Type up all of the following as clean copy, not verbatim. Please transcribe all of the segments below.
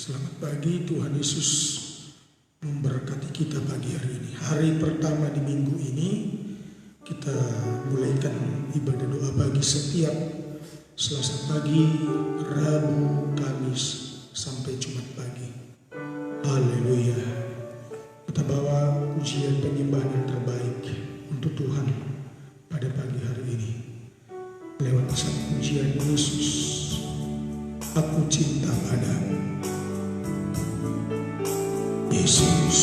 Selamat pagi, Tuhan Yesus memberkati kita pagi hari ini. Hari pertama di minggu ini kita mulaikan ibadah doa pagi setiap Selasa pagi, Rabu, Kamis sampai Jumat pagi. Haleluya. Kita bawa pujian penyembahan yang terbaik untuk Tuhan pada pagi hari ini. Lewat satu pujian Yesus, aku cinta padamu. Yesus,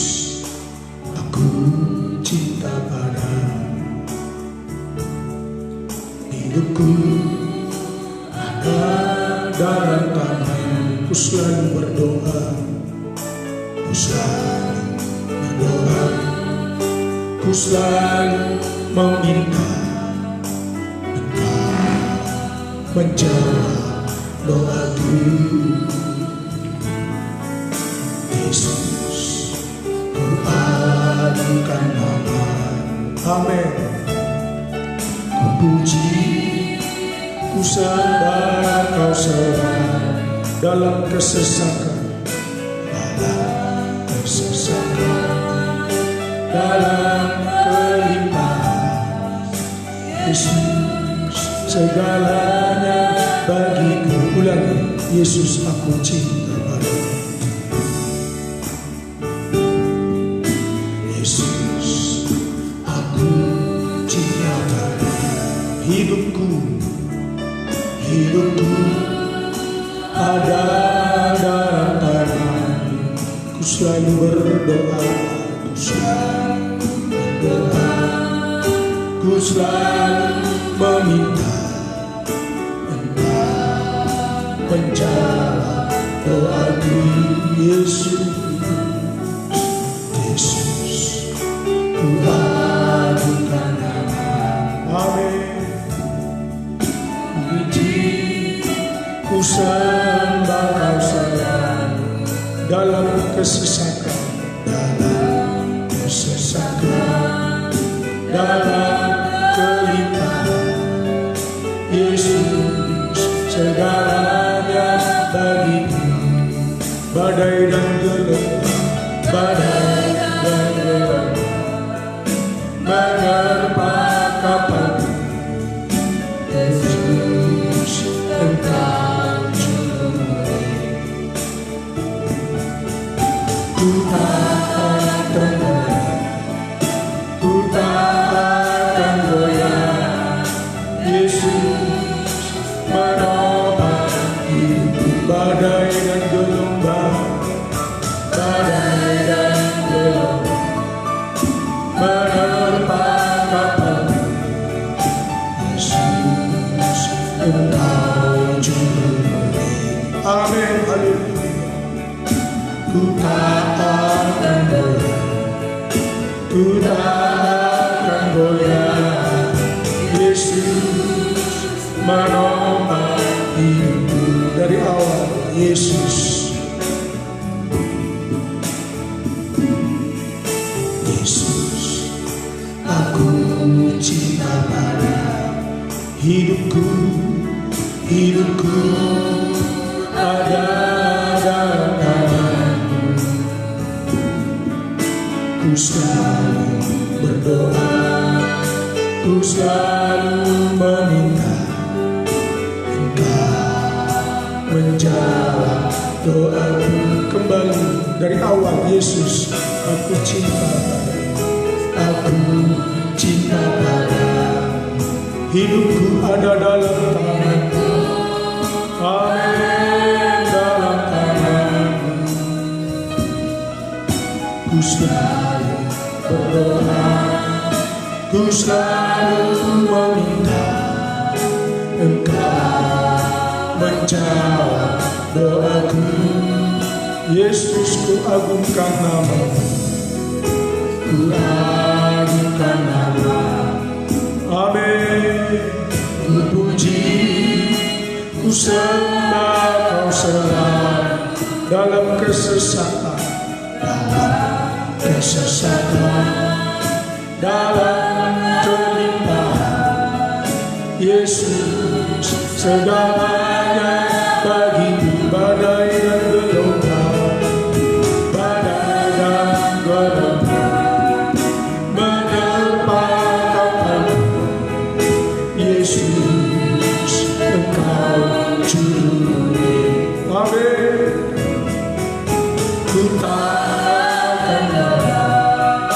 aku cinta padamu. Hidupku ada dalam tangan-Mu. Ku selalu berdoa, ku selalu berdoa, ku selalu meminta Engkau menjawab doaku. Yesus, ku adukan nama. Amin. Ku puji, ku sembah Kau selalu dalam kesesakan, dalam kesesakan, dalam kelimpahan. Yesus, segalanya bagiku. Ulangi, Yesus, aku cinta padamu. Yesus, aku cinta padamu. Hidupku ada dalam tangan-Mu. Ku selalu berdoa, ku selalu berdoa, ku selalu meminta Engkau menjawab doaku. Yesus, Yesus, ku adukan nama. Amin. Ku sembah Kau selalu dalam kesesakan, dalam kesesakan, dalam kelimpahan. Yesus, segalanya bagiku. Badai dan gelombang, badai dan gelombang menerpa kapalku. Yesus, Engkau juru milik. Ku takkan tenggelam, ku takkan goyah. Yesus menopang hidupku. Badai dan gelombang, badai dan gelombang menerpa kapalku. Yesus, Engkau juru milik. Amin. Haleluya. Ku takkan goyah, ku takkan goyah. Yesus menopang hidupku dari awal. Yesus, Yesus, aku cinta padamu. Hidupku ada dalam tangan-Mu. Ku selalu berdoa, ku selalu meminta Engkau menjawab doaku. Kembali dari awal. Yesus, aku cinta padamu. Aku cinta padamu. Hidupku ada dalam tangan-Mu. Amin. Dalam tangan-Mu. Ku selalu berdoa, ku selalu meminta Engkau menjawab doaku. Yesus, ku agungkan nama-Mu, ku agungkan nama-Mu. Amin. Ku puji, ku sembah Kau selalu dalam kesesakan, dalam kesesakan, dalam kelimpahan. Yesus, segalanya bagiku. Badai dan gelombang, Amin. Ku tak akan goyah,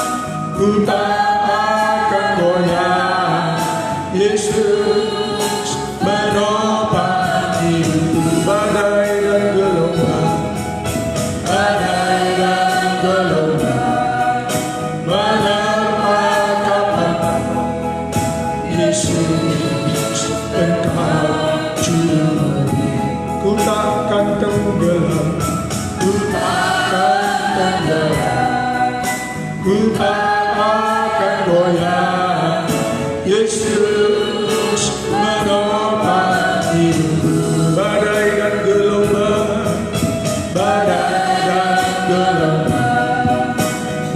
ku tak akan goyah. Yesus menopang hidupku. Badai dan gelombang, badai dan gelombang menerpa kapal. Yesus Engkau juru, ku takkan tenggelam, ku takkan tenggelam, ku tak akan goyah. Yesus menopang hidupku. Badai dan gelombang, badai dan gelombang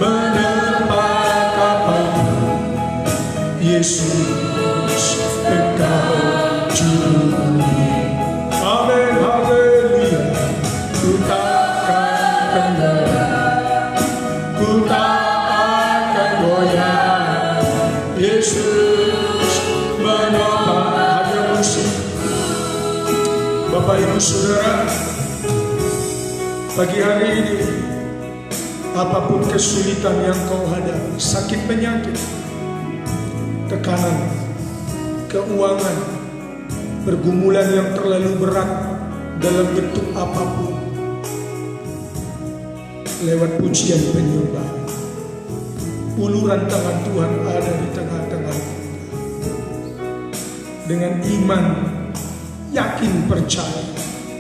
menerpa kapal. Yesus Engkau juru. Amin, haleluya. Ku takkan tenggelam, ku tak akan goyah. Yesus menopang. Hadir musik. Bapak Ibu Saudara, pagi hari ini apapun kesulitan yang kau hadapi, sakit penyakit, tekanan, keuangan, pergumulan yang terlalu berat dalam bentuk apapun, lewat pujian penyembahan, uluran tangan Tuhan ada di tengah-tengah kita. Dengan iman, yakin, percaya,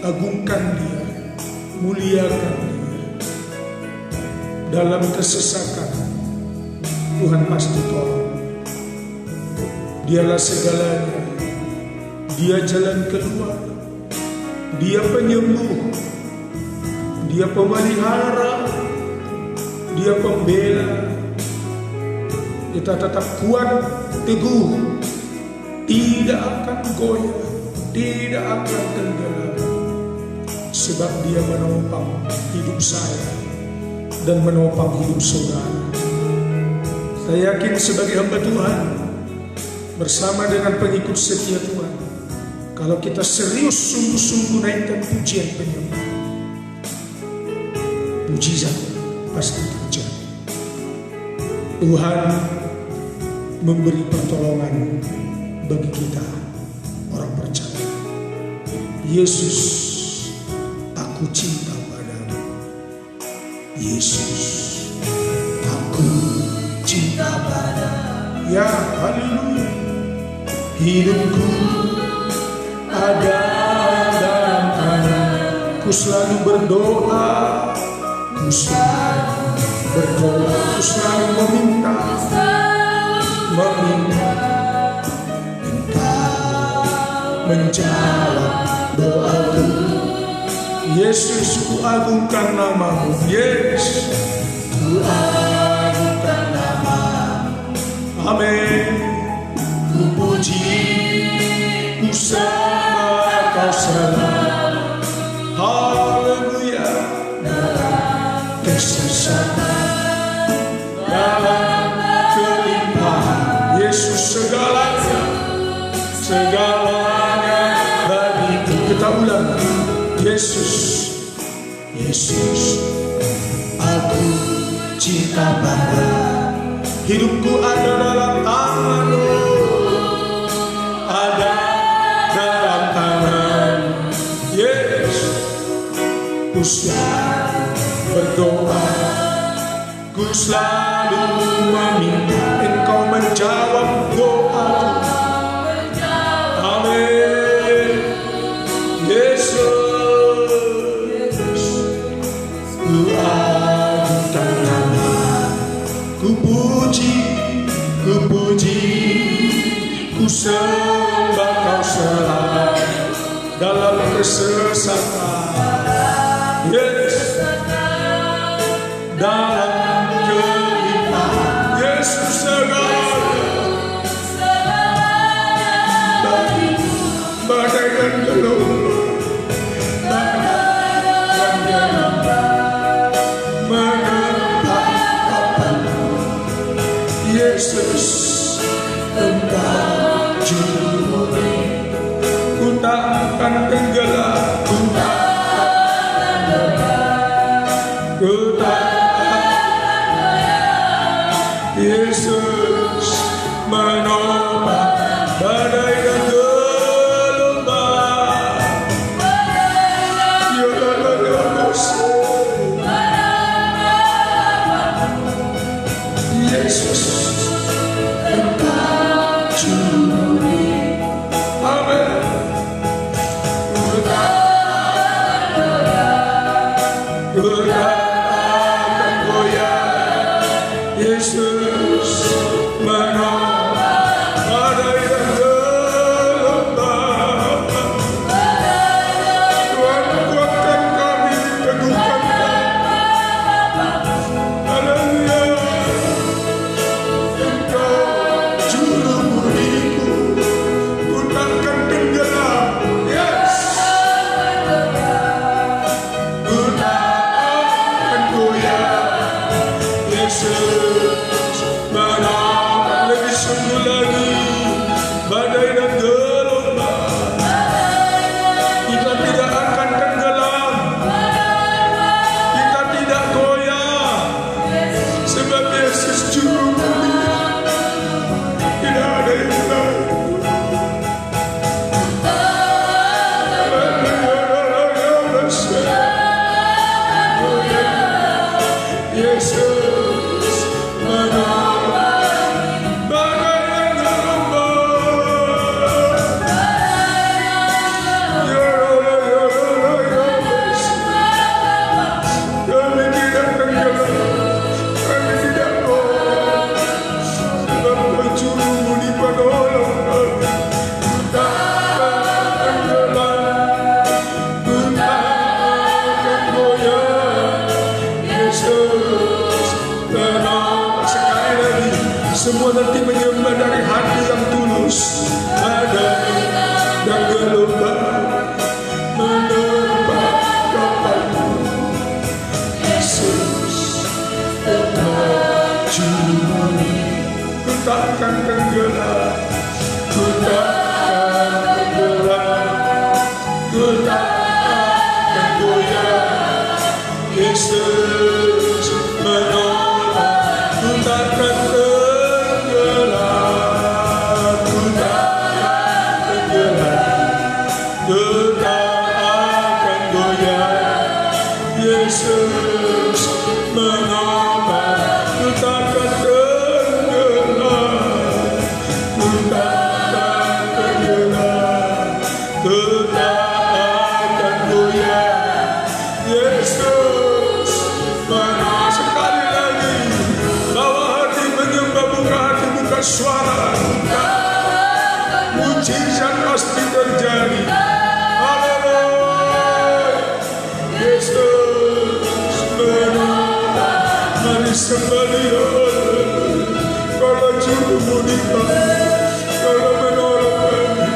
agungkan Dia, muliakan Dia. Dalam kesesakan, Tuhan pasti tolong. Dialah segalanya, Dia jalan keluar, Dia penyembuh, Dia pemelihara, Dia pembela. Kita tetap kuat, teguh, tidak akan goyah, tidak akan tenggelam, sebab Dia menopang hidup saya dan menopang hidup saudara. Saya yakin sebagai hamba Tuhan, bersama dengan pengikut setia Tuhan, kalau kita serius sungguh-sungguh naikkan pujian penyembahan, mujizat pasti terjadi. Tuhan memberi pertolongan bagi kita orang percaya. Yesus, aku cinta padamu. Yesus, aku cinta padamu. Ya, haleluya. Hidupku ada dalam tangan. Ku selalu berdoa, ku selalu berdoa, ku selalu meminta, Engkau menjawab doaku. Yesus, ku agungkan namamu. Yesus, ku agungkan namamu. Amin. Ku puji, ku sembah Kau selalu. Haleluya. Dalam kesesatan, dalam kelimpahan, Yesus segalanya, segalanya bagiku. Kita ulang. Yesus, Yesus, aku cinta padamu. Hidupku ada dalam tangan-Mu, ada dalam tangan. Yesus, ku selalu berdoa, ku selalu meminta, Engkau menjawab doaku. Amin. Yesus, ku agungkan nama, ku puji, ku sembah Kau selalu. Dalam kesesakan, Yesus, dalam kelimpahan, Yesus segalanya, ku takkan Yesus menopang badai dan gelombang. Yesus Engkau juru. Amin. Ku takkan goyah. Yesus menopang badai dan gelombang. Tuhan kuatkan kami, teguhkan kami. Haleluya. Engkau juru muliku, ku takkan tenggelam. Yes. Ku takkan goyah. Yesus menopang. Lebih sungguh lagi badai dan gelombang, kita tidak akan tenggelam, kita tidak goyah, sebab Yesus juru mulia. Tidak ada yang lain. Yesus menopang badai dan gelombang. Kami tidak tenggelam, kami tidak goyah, sebab Kau juru muli penolong kami. Ku takkan tenggelam, ku takkan goyah. Yesus menopang. Sekali lagi, semua nanti menyembah dari hati yang tulus. Badai dan gelombang menerpa kapalku. Yesus Engkau juru muli. Ku takkan tenggelam, ku takkan tenggelam, ku takkan goyah. Yesus menopang. Ku takkan tenggelam, ku takkan tenggelam, ku takkan goyah. Yesus menopang. Ku takkan tenggelam, ku takkan tenggelam, ku takkan goyah. Yesus menopang. Sekali lagi, bawa hati menyembah, buka hati, buka suara. Mujizat pasti terjadi. Haleluya. Yesus menopang. Mari sembah Dia. Kalau juru muli kami, kalau menolong kami,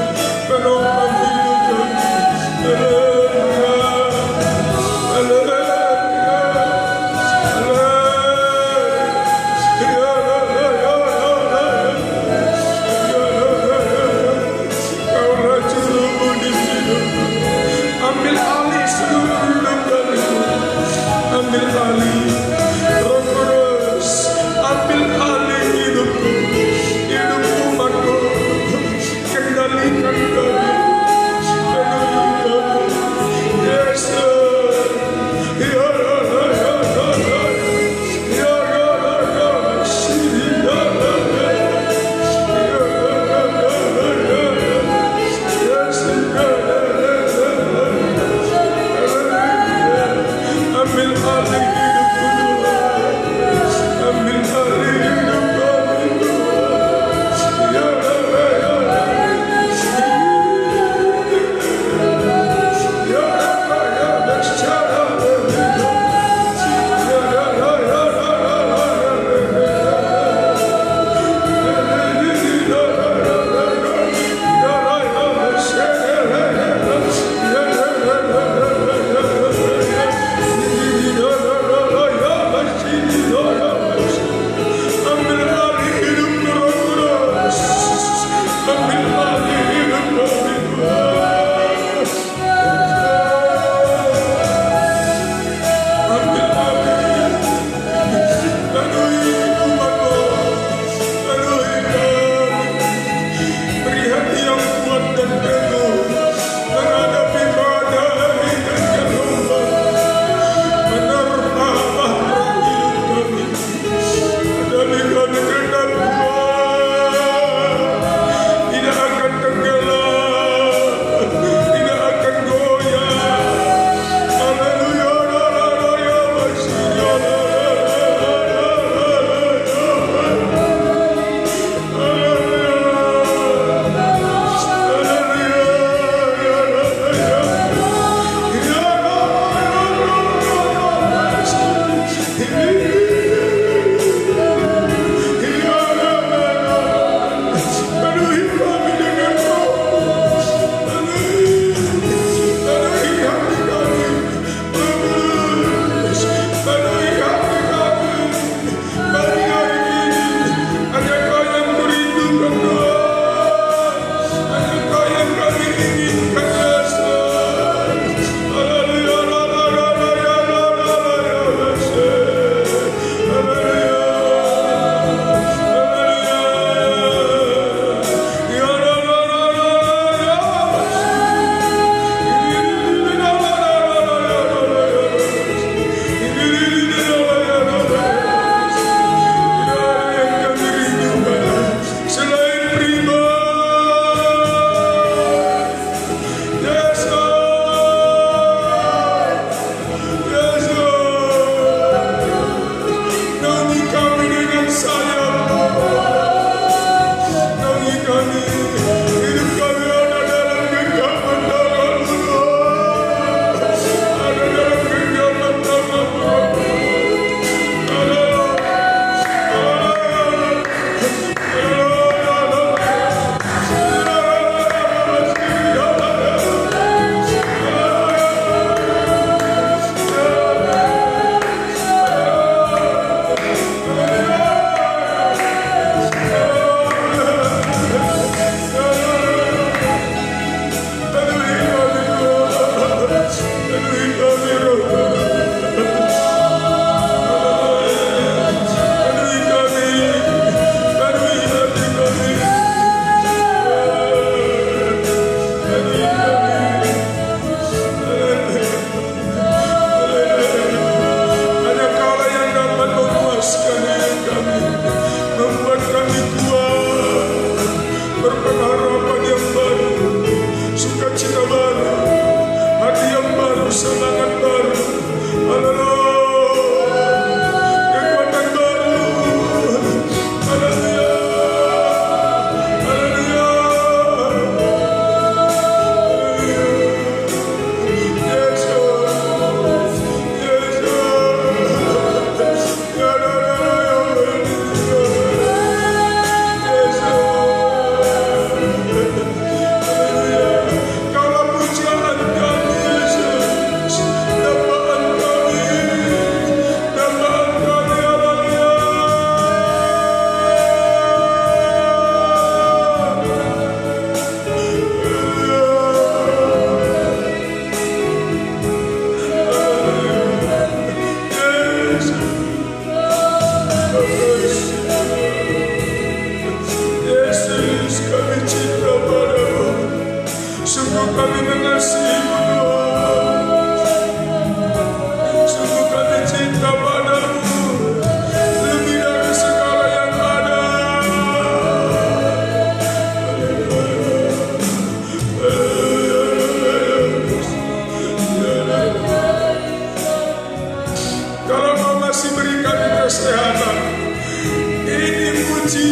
menopang hidup kami. Haleluya. Haleluya. Kaulah juru muli hidupku. Ambil alih seluruh hidup kami. Ambil alih. Roh Kudus, ambil alih hidupku.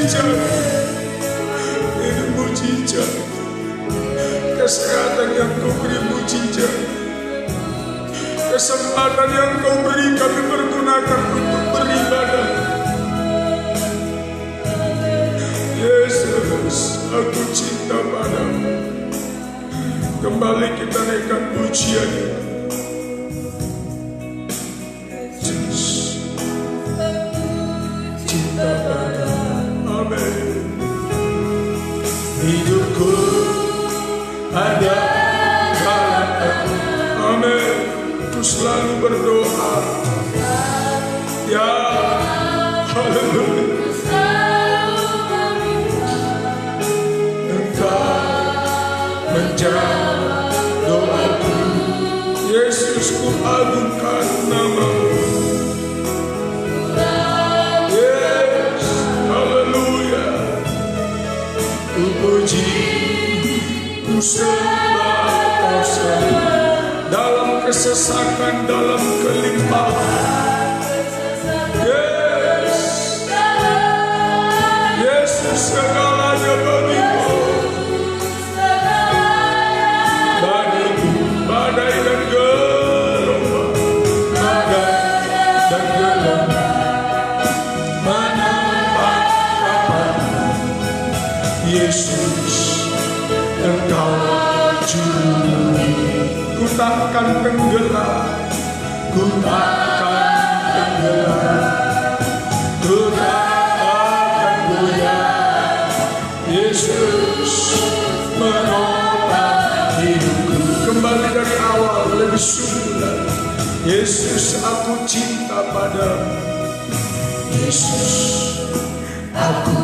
mujizat. Ini mujizat. Kesehatan yang Kau beri mujizat. Kesempatan yang Kau beri kami pergunakan untuk beribadah. Yesus, aku cinta padamu. Kembali kita naikkan pujian ini. Cinta padamu. Amin. Hidupku ada dalam. Amin. Ku selalu berdoa. Ya, haleluya. Menjawab doaku, Yesus, ku agungkan nama-Mu. Yes, haleluya. Ku puji, ku sembah Kau selalu dalam kesesakan, dalam kelimpahan. Yes, Yesus, segalanya bagi-Mu. Badai dan gelombang, menimpa kapalmu. Yesus, Engkau juru. Ku takkan tenggelam, ku takkan tenggelam, ku takkan goyah. Yesus menopang hidupku. Kembali dari awal lebih sungguh lagi. Yesus, aku cinta padamu. Yesus, aku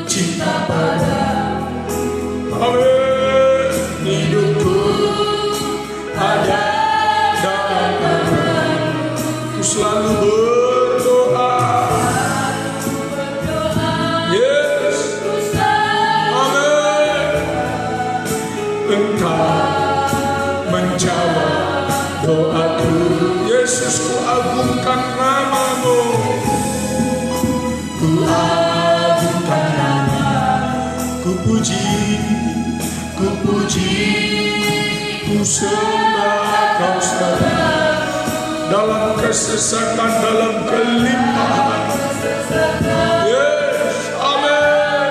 cinta padamu. Amin. Hidupku ada dalam tangan. Ku selalu berdoa. Yes. Amin. Engkau menjawab doaku. Yesus, ku agungkan nama-Mu. Ku agungkan nama. Ku puji, ku sembah Kau selalu dalam kesesakan, dalam kelimpahan. Yes, amin.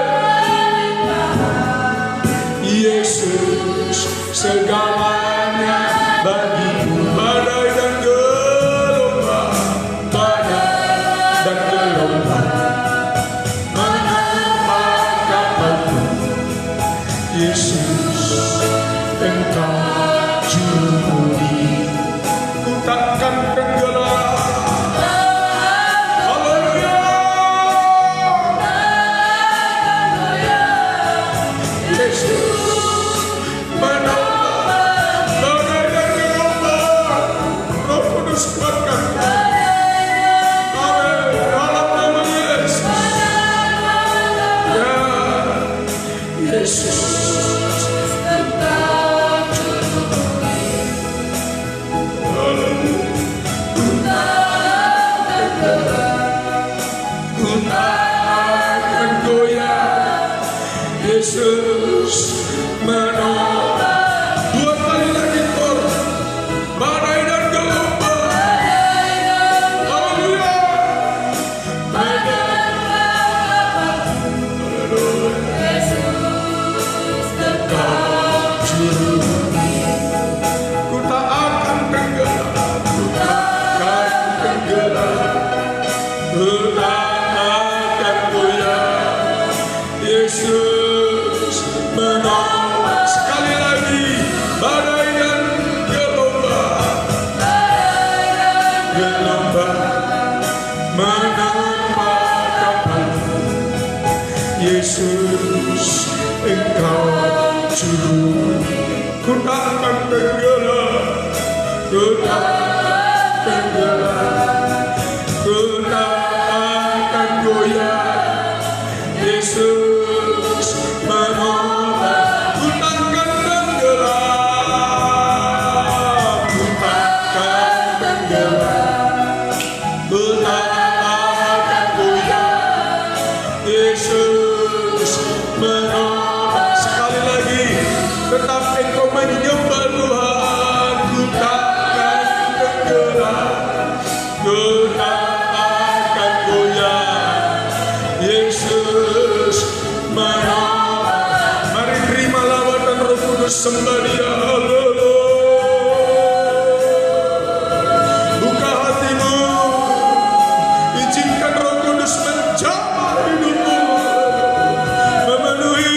Yesus, segalanya bagi-Mu. Badai dan gelombang, menimpa kapalku. Yesus, Engkau juru. Ku takkan tenggelam. Haleluya. Yesus menopang badai dan gelombang. Roh Kudus kuatkan. Amin. Dalam nama Yesus. Ya, Yesus. Yesus menopang. Dua kali lagi kor. Badai dan gelombang. Haleluya. Engkau juru. Ku tak akan tenggelam. Ku takkan tenggelam. Ku tak akan goyah. Yesus menopang. Sekali lagi. Badai dan gelombang, menimpa kapalku. Yesus, Engkau juru. Ku takkan tenggelam, ku takkan tenggelam, ku takkan goyah. Yesus menopang. Ku takkan tenggelam, ku takkan tenggelam, ku takkan goyah. Yesus sembah Dia. Haleluya. Buka hatimu, izinkan Roh Kudus menjamah hidupmu, memenuhi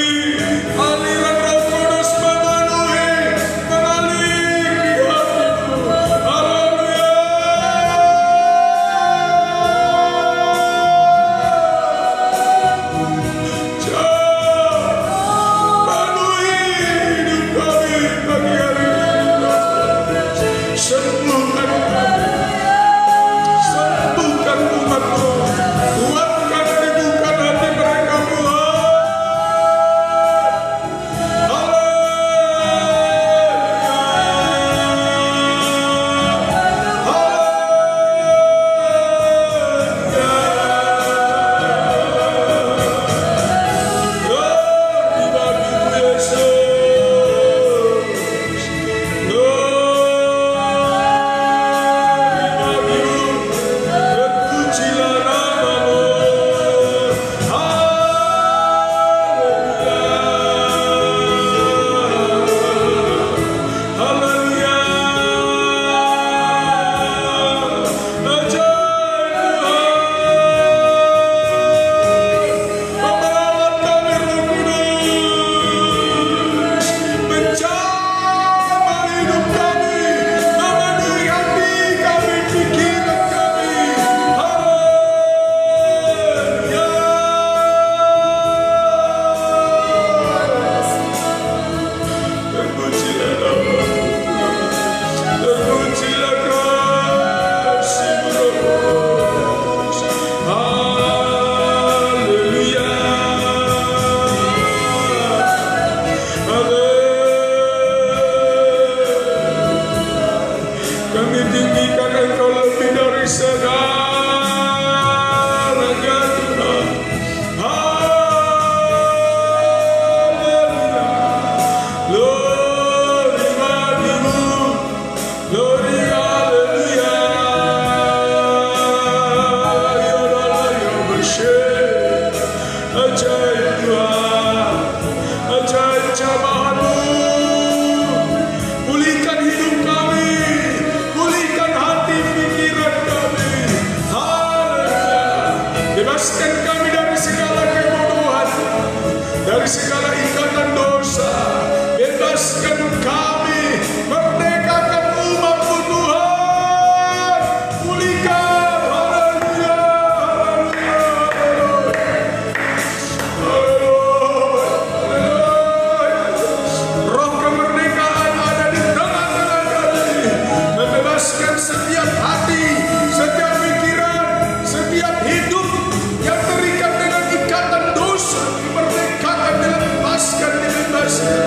aliran Roh Kudus, mengalir di hatimu. Haleluya. Penuhi hidup kami pagi hari ini. Sembuhkan kami, sembuhkan umatmu, kuatkan teguhkan hati mereka Tuhan. Kami tinggikan Engkau lebih dari segalanya Tuhan. Haleluya. Glory bagimu, glory haleluya. Yolah yang bersyukur, ajaib Tuhan, ajaib cobaan-Mu. Pulihkan hidup kami, pulihkan hati pikiran kami. Haleluya. Bebaskan kami dari segala kebodohan, dari segala ikatan dosa. Bebaskan kami, merdekakan umat-Mu Tuhan. Pulihkan. Haleluya, haleluya, haleluya. Roh kemerdekaan ada di tengah-tengah kami, membebaskan setiap hati, setiap pikiran, setiap hidup yang terikat dengan ikatan dosa. Merdekakan, dilepaskan, dibebaskan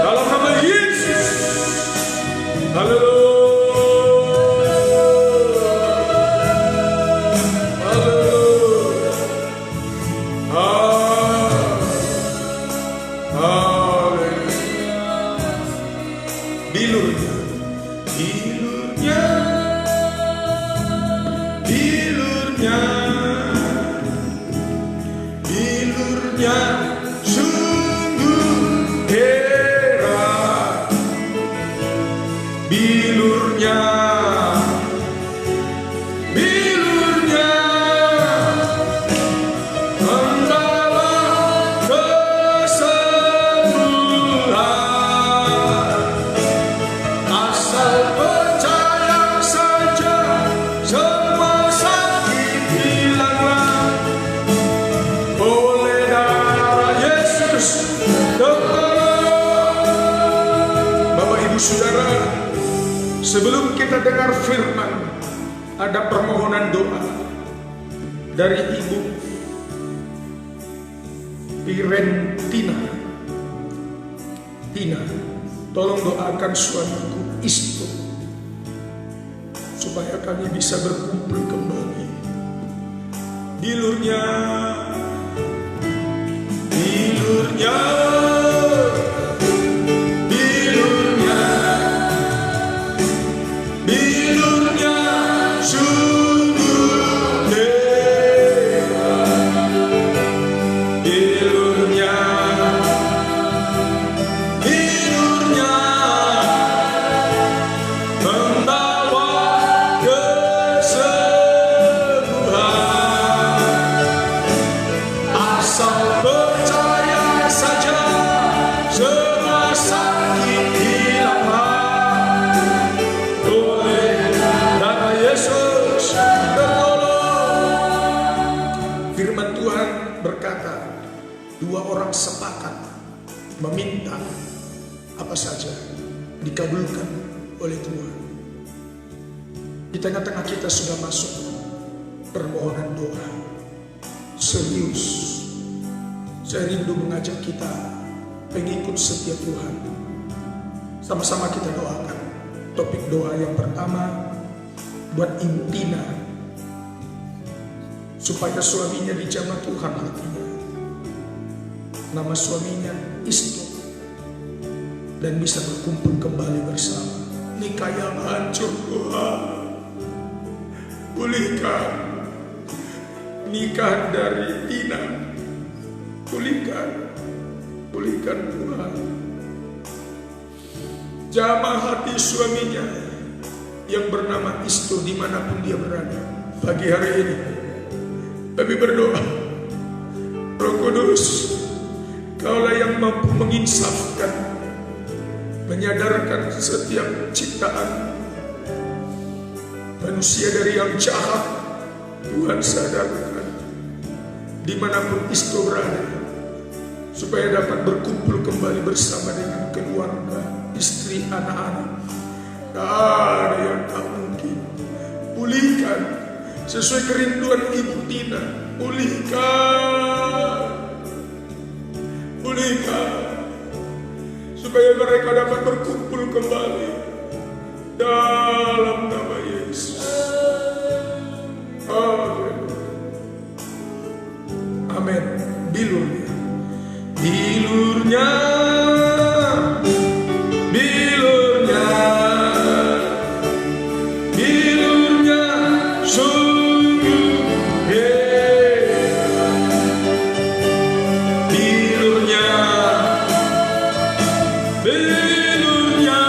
dalam nama Yesus. Haleluya, haleluya. Haleluya. Bilurnya, bilurnya, bilurnya, bilurnya sungguh heran. Bilurnya, bilurnya membawa kesembuhan. Asal percaya saja, semua sakit hilanglah oleh darah Yesus. Bapak Ibu Saudara, sebelum kita dengar firman, ada permohonan doa dari Ibu Pirentina. Tina, tolong doakan suamiku Isto supaya kami bisa berkumpul kembali. Bilurnya, bilurnya, bilurnya, bilurnya sungguh hebat. Bilurnya, bilurnya Dua orang sepakat meminta apa saja dikabulkan oleh Tuhan. Di tengah-tengah kita sudah masuk permohonan doa. Serius. Saya rindu mengajak kita pengikut setia Tuhan. Sama-sama kita doakan. Topik doa yang pertama buat Intina, supaya suaminya dijamah Tuhan hatinya. Nama suaminya Isto, dan bisa berkumpul kembali bersama. Nikah yang hancur Tuhan, pulihkan. Nikah dari Tina, pulihkan Tuhan. Jamah hati suaminya yang bernama Isto dimanapun dia berada. Pagi hari ini kami berdoa, Roh Kudus, Kaulah yang mampu menginsafkan, menyadarkan setiap ciptaan manusia dari yang jahat. Tuhan sadarkan dimanapun Isto berada, supaya dapat berkumpul kembali bersama dengan keluarga, istri, anak-anak. Tak ada yang tak mungkin. Pulihkan sesuai kerinduan Ibu Tina. Pulihkan supaya mereka dapat berkumpul kembali dalam nama Yesus. Amin. Bilurnya sungguh bilurnya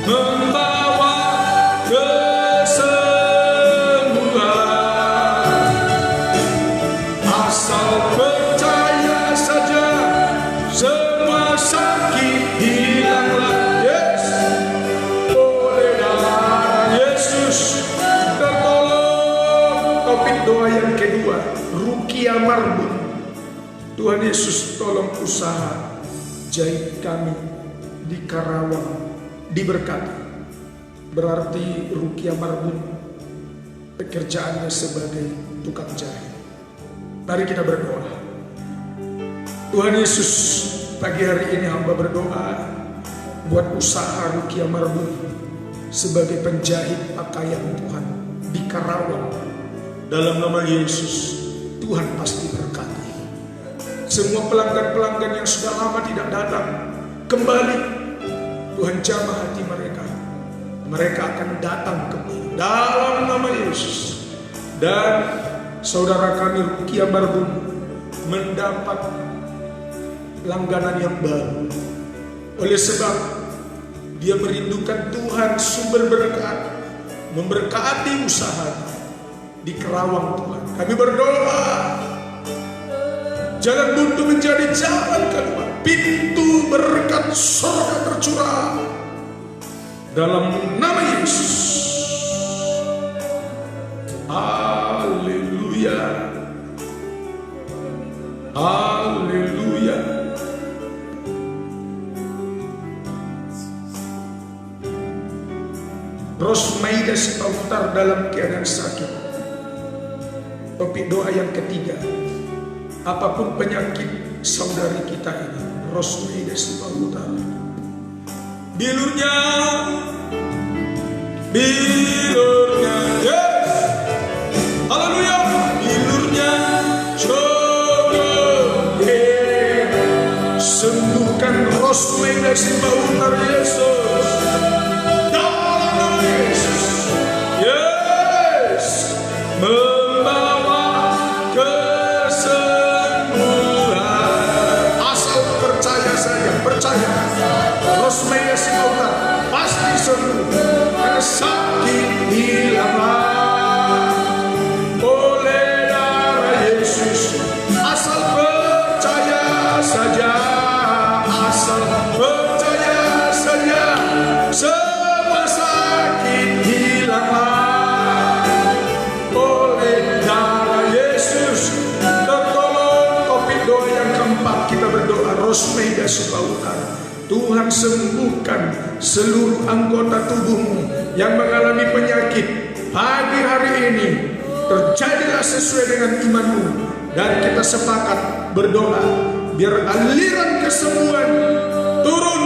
membawa kesembuhan. Asal percaya saja, semua sakit hilanglah. Yes, oleh darah Yesus tertolong. Topik doa yang kedua, Rukia Marbun. Tuhan Yesus tolong usaha jahit kami di Karawang diberkati. Berarti Rukia Marbun pekerjaannya sebagai tukang jahit. Mari kita berdoa. Tuhan Yesus, pagi hari ini hamba berdoa buat usaha Rukia Marbun sebagai penjahit pakaian Tuhan di Karawang. Dalam nama Yesus, Tuhan pasti berkati. Semua pelanggan-pelanggan yang sudah lama tidak datang kembali, Tuhan jamah hati mereka. Mereka akan datang kembali dalam nama Yesus. Dan saudara kami Rukia Marbun mendapat langganan yang baru. Oleh sebab dia merindukan Tuhan sumber berkat, memberkati usahanya di Kerawang. Tuhan, kami berdoa jalan buntu menjadi jalan keluar, pintu berkat surga tercurah dalam nama Yesus. Haleluya, haleluya. Rosmaida Sipautar dalam keadaan sakit. Topik doa yang ketiga, apapun penyakit saudari kita ini, Rosmaida Sipautar, bilurnya, yes, haleluya, bilurnya coba, sembuhkan Rosmaida Sipautar Yesus, dalam nama Yesus, yes, membawa kesembuhan. Asal percaya saja, percaya Rosmaida Sipautar pasti sembuh, karena sakit hilanglah oleh darah Yesus. Asal percaya saja, asal percaya Rosmeida Sukautar. Tuhan sembuhkan seluruh anggota tubuhmu yang mengalami penyakit. Pagi hari ini terjadilah sesuai dengan imanmu. Dan kita sepakat berdoa biar aliran kesembuhan turun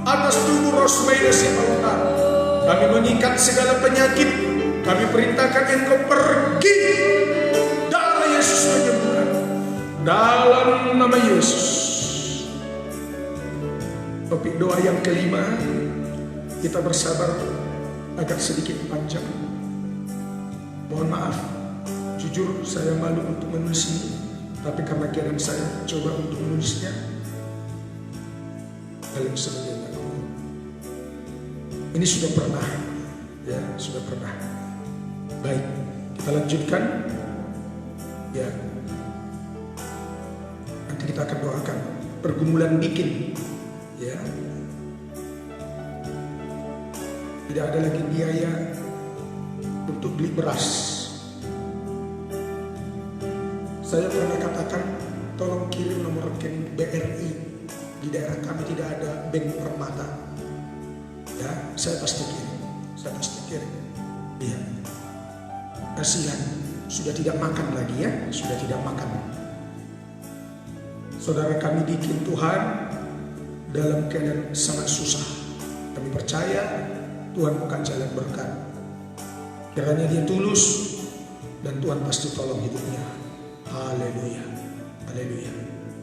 atas tubuh Rosmeida Sukautar. Kami mengikat segala penyakit. Kami perintahkan engkau pergi. Darah Yesus menyembuhkan. Dalam nama Yesus. Topik doa yang kelima, kita bersabar agak sedikit panjang. Mohon maaf, jujur saya malu untuk menulis ini, tapi karena keadaan saya coba untuk menulisnya dalam sebagainya. Ini sudah pernah, ya sudah pernah. Baik, kita lanjutkan. Ya, nanti kita akan doakan pergumulan bikin. Ya, tidak ada lagi biaya untuk beli beras. Saya pernah katakan, tolong kirim nomor rekening BRI. Di daerah kami tidak ada bank permata. Ya, saya pasti kirim. Iya, kasihan, sudah tidak makan lagi ya, sudah tidak makan. Saudara kami bikin Tuhan dalam keadaan sangat susah. Kami percaya Tuhan bukan jalan berkat. Kiranya dia tulus dan Tuhan pasti tolong hidupnya. Haleluya, haleluya.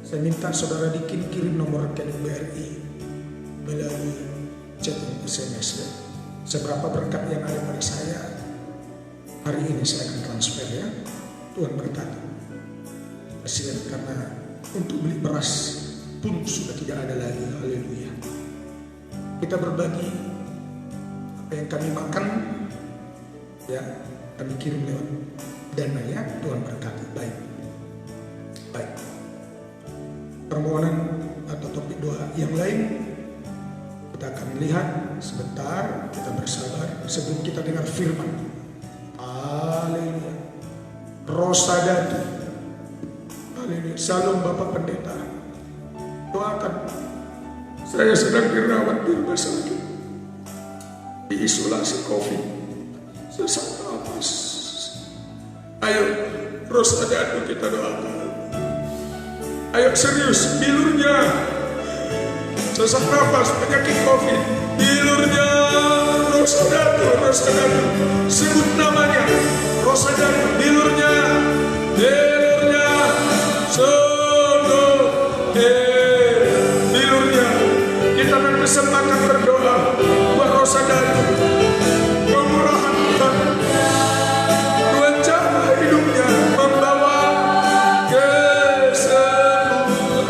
Saya minta saudara Dikin kirim nomor rekening BRI melalui chat SMS ya. Seberapa berkat yang ada pada saya, hari ini saya akan transfer ya. Tuhan berkati. Kasihan karena untuk beli beras pun sudah tidak ada lagi. Haleluya. Kita berbagi apa yang kami makan ya, kami kirim lewat dana ya. Tuhan berkati. Baik. Permohonan atau topik doa yang lain kita akan lihat sebentar. Kita bersabar sebelum kita dengar firman. Haleluya. Rosadatu. Haleluya. Salam Bapak Pendeta. Doakan, saya sedang dirawat di rumah sakit, diisolasi COVID, sesak napas. Ayo, Rosadatu kita doakan. Ayo serius, bilurnya, sesak napas, penyakit COVID, bilurnya, Rosadatu, sebut namanya, Rosadatu, bilurnya, kesempatan berdoa buat Rosadatu. Kemurahan Tuhan, Tuhan jamah hidupnya, membawa kesembuhan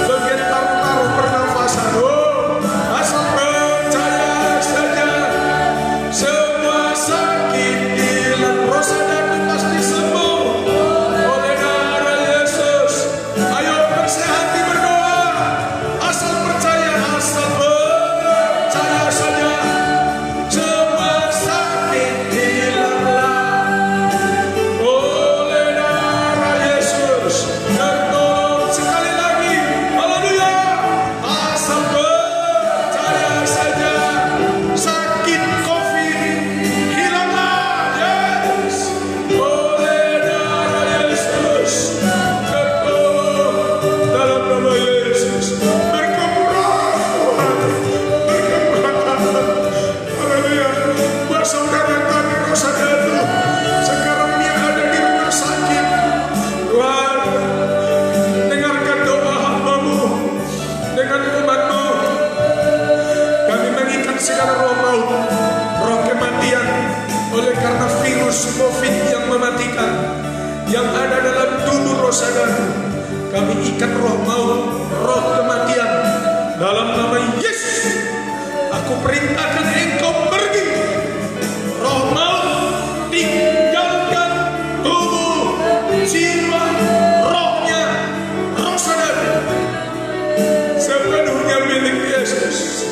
bagian paru-paru pernafasan. Asal percaya saja, semua sakit hilang. Rosadatu pasti sembuh oleh darah Yesus. Ayo bersehati berdoa, asal percaya, asal saja, semua sakit hilanglah oleh darah Yesus. Tertolong sekali lagi, haleluya. Asal percaya saja, sakit COVID hilanglah, yes, oleh darah Yesus. Tertolong dalam nama Yesus. Saudara kami Rosadatu sekarang dia ada di rumah sakit. Tuhan, dengarkan doa hamba-Mu dengan umat-Mu. Kami mengikat segala roh maut, roh kematian oleh karena virus COVID yang mematikan yang ada dalam tubuh Rosadatu. Kami ikat roh maut, roh kematian dalam nama Yesus. Aku perintahkan engkau pergi. Roh maut tinggalkan tubuh, jiwa, rohnya Rosadatu. Sepenuhnya milik Yesus.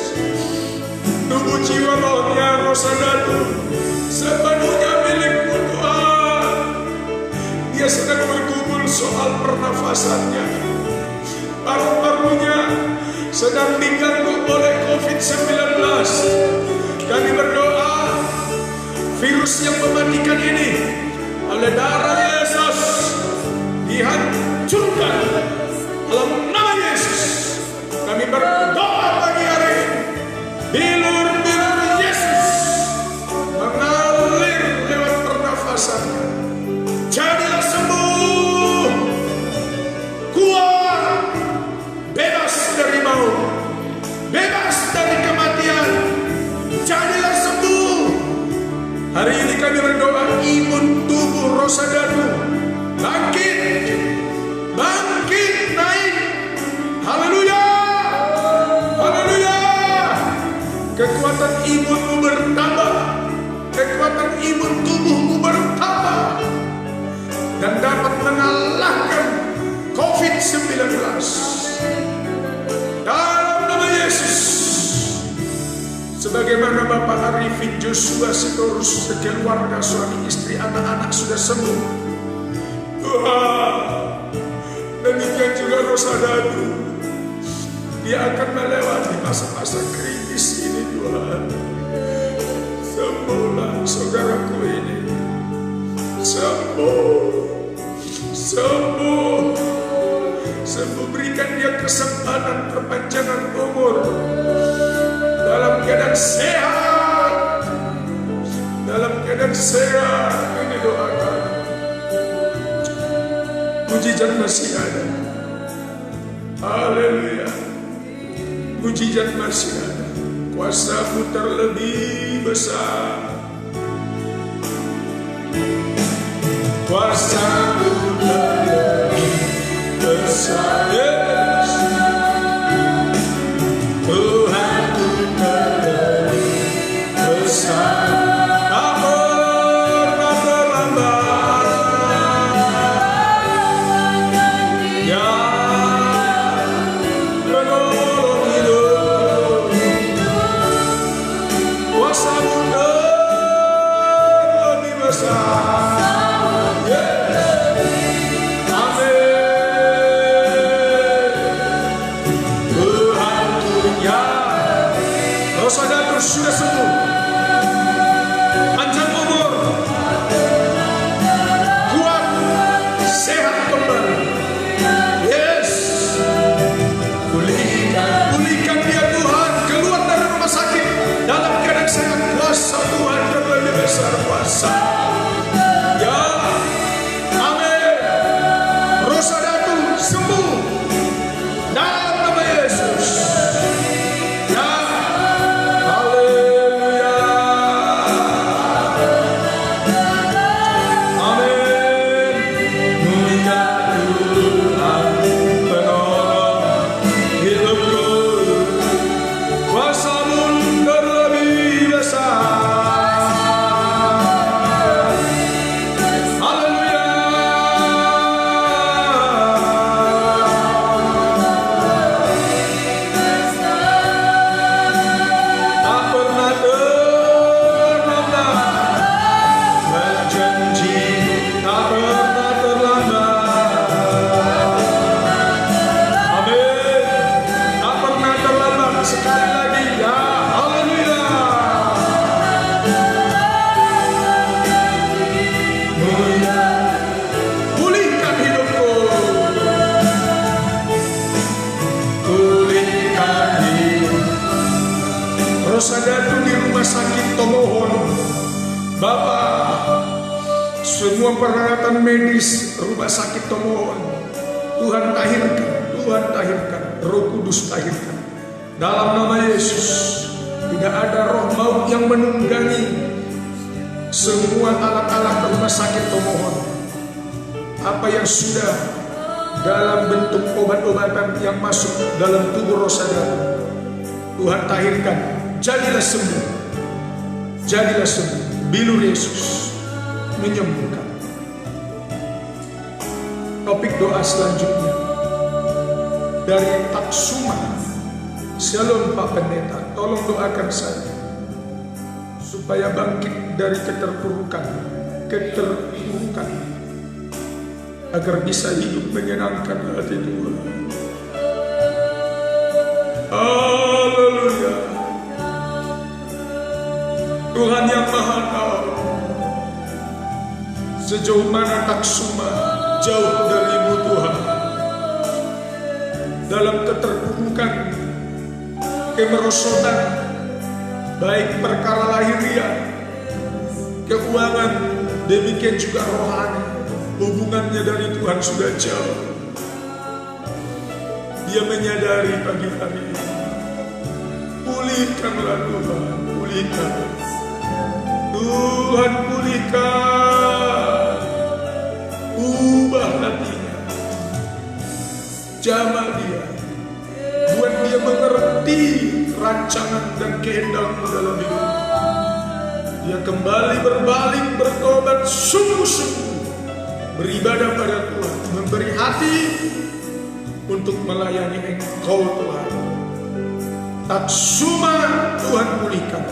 Tubuh, jiwa, rohnya Rosadatu sepenuhnya milik-Mu Tuhan. Dia sedang bergumul soal pernafasannya, paru-parunya virus yang mematikan ini oleh darah Yesus dihancurkan dalam nama Yesus. Kami berdoa pagi hari ini, bilur-bilur Yesus mengalir lewat pernafasannya. Jadilah sembuh, kuat, bebas dari maut, bebas dari kematian. Jadilah sembuh. Hari ini kami berdoa, imun tubuh Rosadatu bangkit, bangkit, naik. Haleluya, haleluya. Kekuatan imunmu bertambah, kekuatan imun tubuhmu bertambah, dan dapat mengalahkan COVID-19 dalam nama Yesus. Sebagaimana Bapak Arifin Joshua Sitorus sekeluarga, suami istri anak-anak sudah sembuh, Tuhan, demikian juga Rosadatu, dia akan melewati masa-masa kritis ini. Tuhan, sembuhlah saudaraku ini, sembuh, sembuh, sembuh. Berikan dia kesempatan perpanjangan umur dalam keadaan sehat, dalam keadaan sehat. Ini doakan. Mujizat masih ada. Haleluya. Mujizat masih ada. Kuasa-Mu terlebih besar. Kuasa-Mu terlebih besar. Yes. Tuhan-Ku terlebih besar. Rosadatu sudah sembuh, panjang umur, kuat, sehat kembali. Yes, pulihkan dia Tuhan, keluar dari rumah sakit dalam keadaan sehat. Kuasa Tuhan terlebih besar, kuasa. Ya, amin. Rosadatu sembuh dalam nama Yesus. Rosadatu di rumah sakit Tomohon, Bapak, semua peralatan medis rumah sakit Tomohon, Tuhan tahirkan, Tuhan tahirkan, Roh Kudus tahirkan. Dalam nama Yesus, tidak ada roh maut yang menunggangi semua alat-alat rumah sakit Tomohon. Apa yang sudah dalam bentuk obat-obatan yang masuk dalam tubuh Rosadatu, Tuhan tahirkan. Jadilah sembuh, jadilah sembuh. Bilur Yesus menyembuhkan. Topik doa selanjutnya dari Taksuma. Shalom Pak Pendeta, tolong doakan saya supaya bangkit dari keterpurukan, agar bisa hidup menyenangkan hati Tuhan. Haleluya. Tuhan yang Maha Tahu, Sejauh mana taksuma jauh darimu Tuhan. Dalam keterpurukan, kemerosotan, baik perkara lahiriah, keuangan, demikian juga rohani, hubungannya dari Tuhan sudah jauh. Dia menyadari pagi hari ini, pulihkanlah Tuhan, pulihkan. Tuhan pulihkan, ubah hatinya, jamah dia, buat dia mengerti rancangan dan kehendak-Mu dalam hidup. Dia kembali berbalik, bertobat sungguh-sungguh, beribadah pada Tuhan, memberi hati untuk melayani Engkau Tuhan. Taksuma Tuhan pulihkan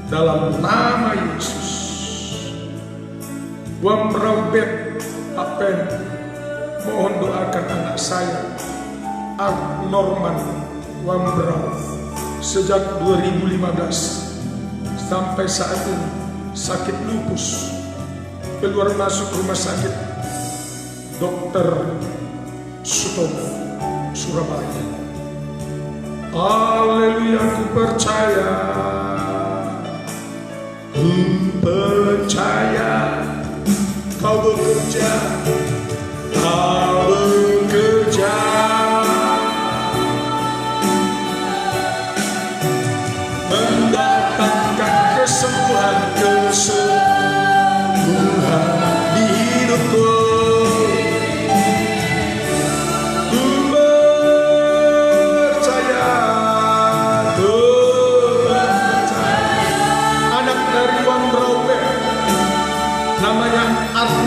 dalam nama Yesus. Wamraubet Apen, mohon doakan anak saya Norman Wambrau. Sejak 2015 sampai saat ini sakit lupus, keluar masuk rumah sakit Dr. Sutomo, Surabaya. Haleluya, ku percaya, Kau bekerja, mendatangkan kesembuhan di hidupku. Ku percaya, anak dari Wambrau, namanya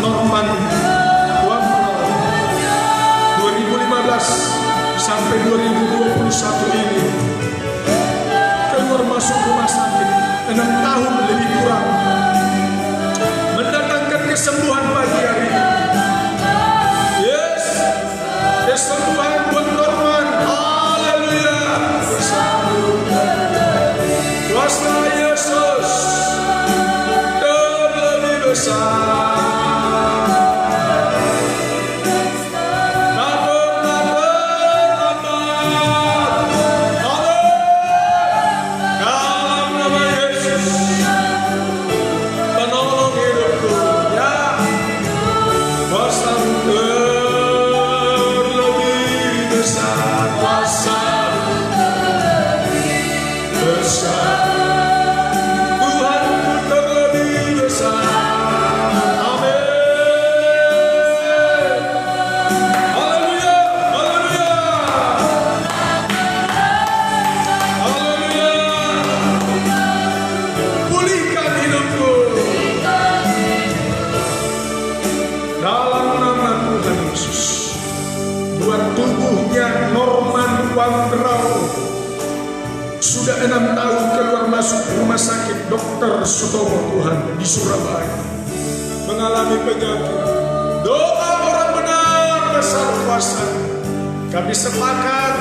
Norman Wambrau, 2015 sampai 2021 ini keluar masuk rumah sakit 6 tahun lebih kurang, mendatangkan kesembuhan pagi hari ini. Yes, kesembuhan buat Norman. Haleluya, kuasa Yesus terlebih besar. Sudah 6 tahun keluar masuk rumah sakit Dr. Sutomo Tuhan di Surabaya, mengalami penyakit. Doa orang benar besar kuasa. Kami sepakat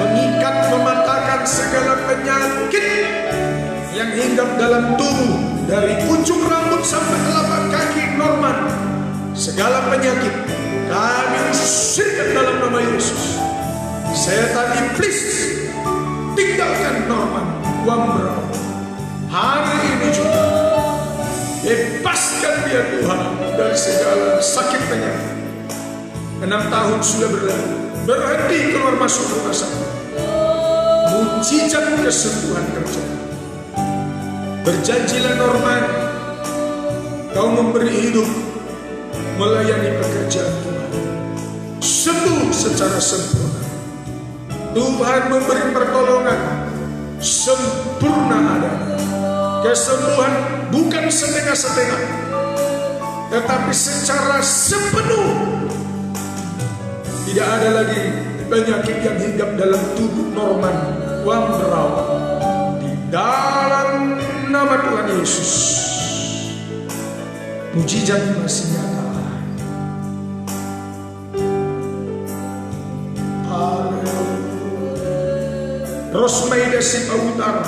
mengikat, mematahkan segala penyakit yang hinggap dalam tubuh, dari ujung rambut sampai telapak kaki Norman. Segala penyakit kami usirkan dalam nama Yesus. Setan iblis, tinggalkan Norman Wambrau hari ini juga. Bebaskan dia Tuhan dari segala sakit penyakit. 6 tahun sudah berlalu, berhenti keluar masuk rumah sakit. Mujizat kesembuhan terjadi. Berjanjilah Norman, kau memberi hidup, melayani pekerjaan Tuhan, sembuh secara sempurna. Tuhan memberi pertolongan sempurna adanya. Kesembuhan bukan setengah-setengah, tetapi secara sepenuh. Tidak ada lagi penyakit yang hinggap dalam tubuh Norman Wambrau. Di dalam nama Tuhan Yesus, mujizat masih nyata. Rosmaida Sipautar,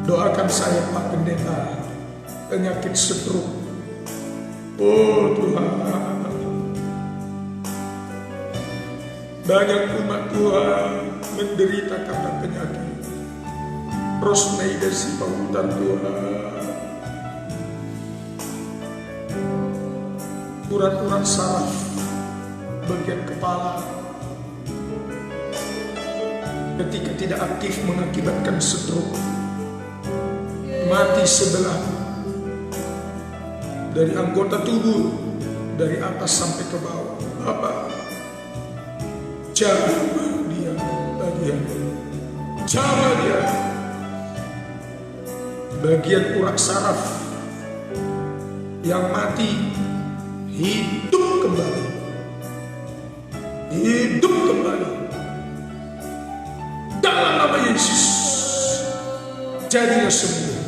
doakan saya Pak Pendeta, penyakit stroke. Oh Tuhan, banyak umat Tuhan menderita karena penyakit. Rosneida si pautan Tuhan, urat-urat saraf bagian kepala ketika tidak aktif mengakibatkan stroke, mati sebelah dari anggota tubuh dari atas sampai ke bawah. Bapak, jamah dia, jamah dia. Bagian urat saraf yang mati hidup kembali, hidup kembali dalam nama Yesus. Jadilah sembuh.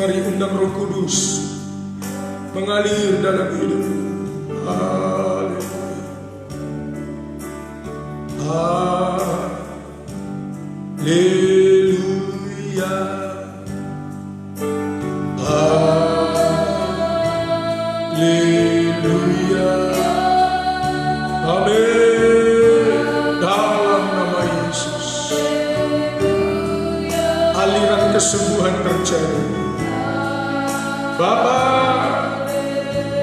Mari undang Roh Kudus mengalir dalam hidup. Haleluya. Haleluya. Haleluya. Amin. Dalam nama Yesus, aliran kesembuhan terjadi. Bapa,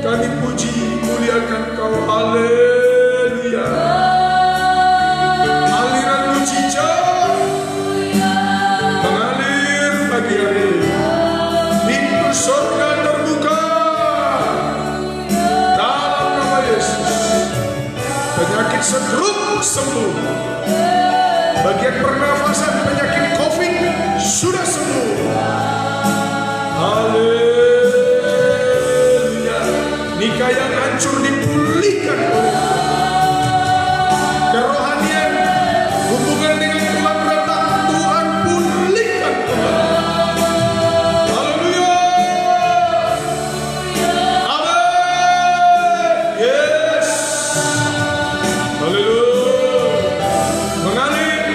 kami puji muliakan Kau. Haleluya. Aliran mujizat mengalir pagi hari ini. Pintu surga terbuka dalam nama Yesus. Penyakit stroke sembuh. Bagian pernafasan penyakit COVID sudah sembuh. Haleluya. Nikah yang hancur dipulihkan oleh Tuhan. Kerohanian, hubungan dengan Tuhan retak, Tuhan pulihkan kembali. Haleluya. Amin. Yes. Haleluya. Mengalir,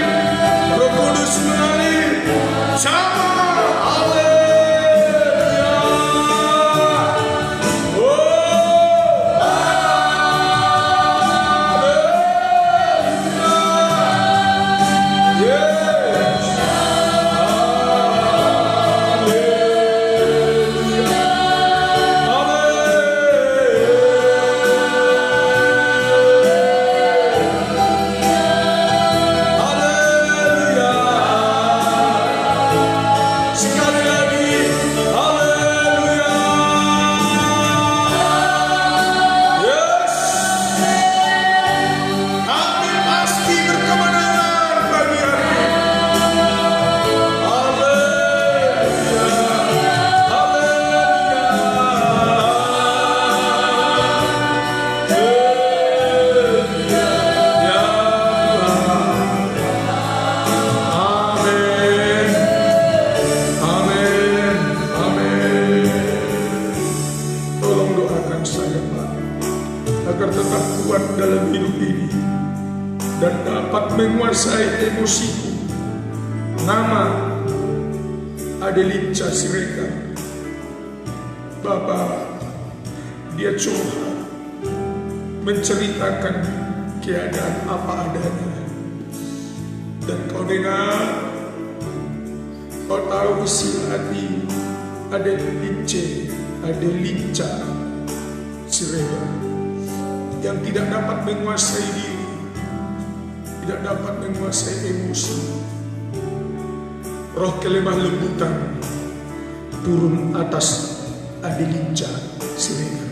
Roh Kudus mengalir. Sama. Agar tetap kuat dalam hidup ini dan dapat menguasai emosiku. Nama Adelinca Siregar. Bapak, dia curhat, menceritakan keadaan apa adanya. Dan Kau dengar, Kau tahu isi hati Adelinca Siregar yang tidak dapat menguasai diri, tidak dapat menguasai emosi. Roh kelemah lembutan turun atas Adelinca Siregar.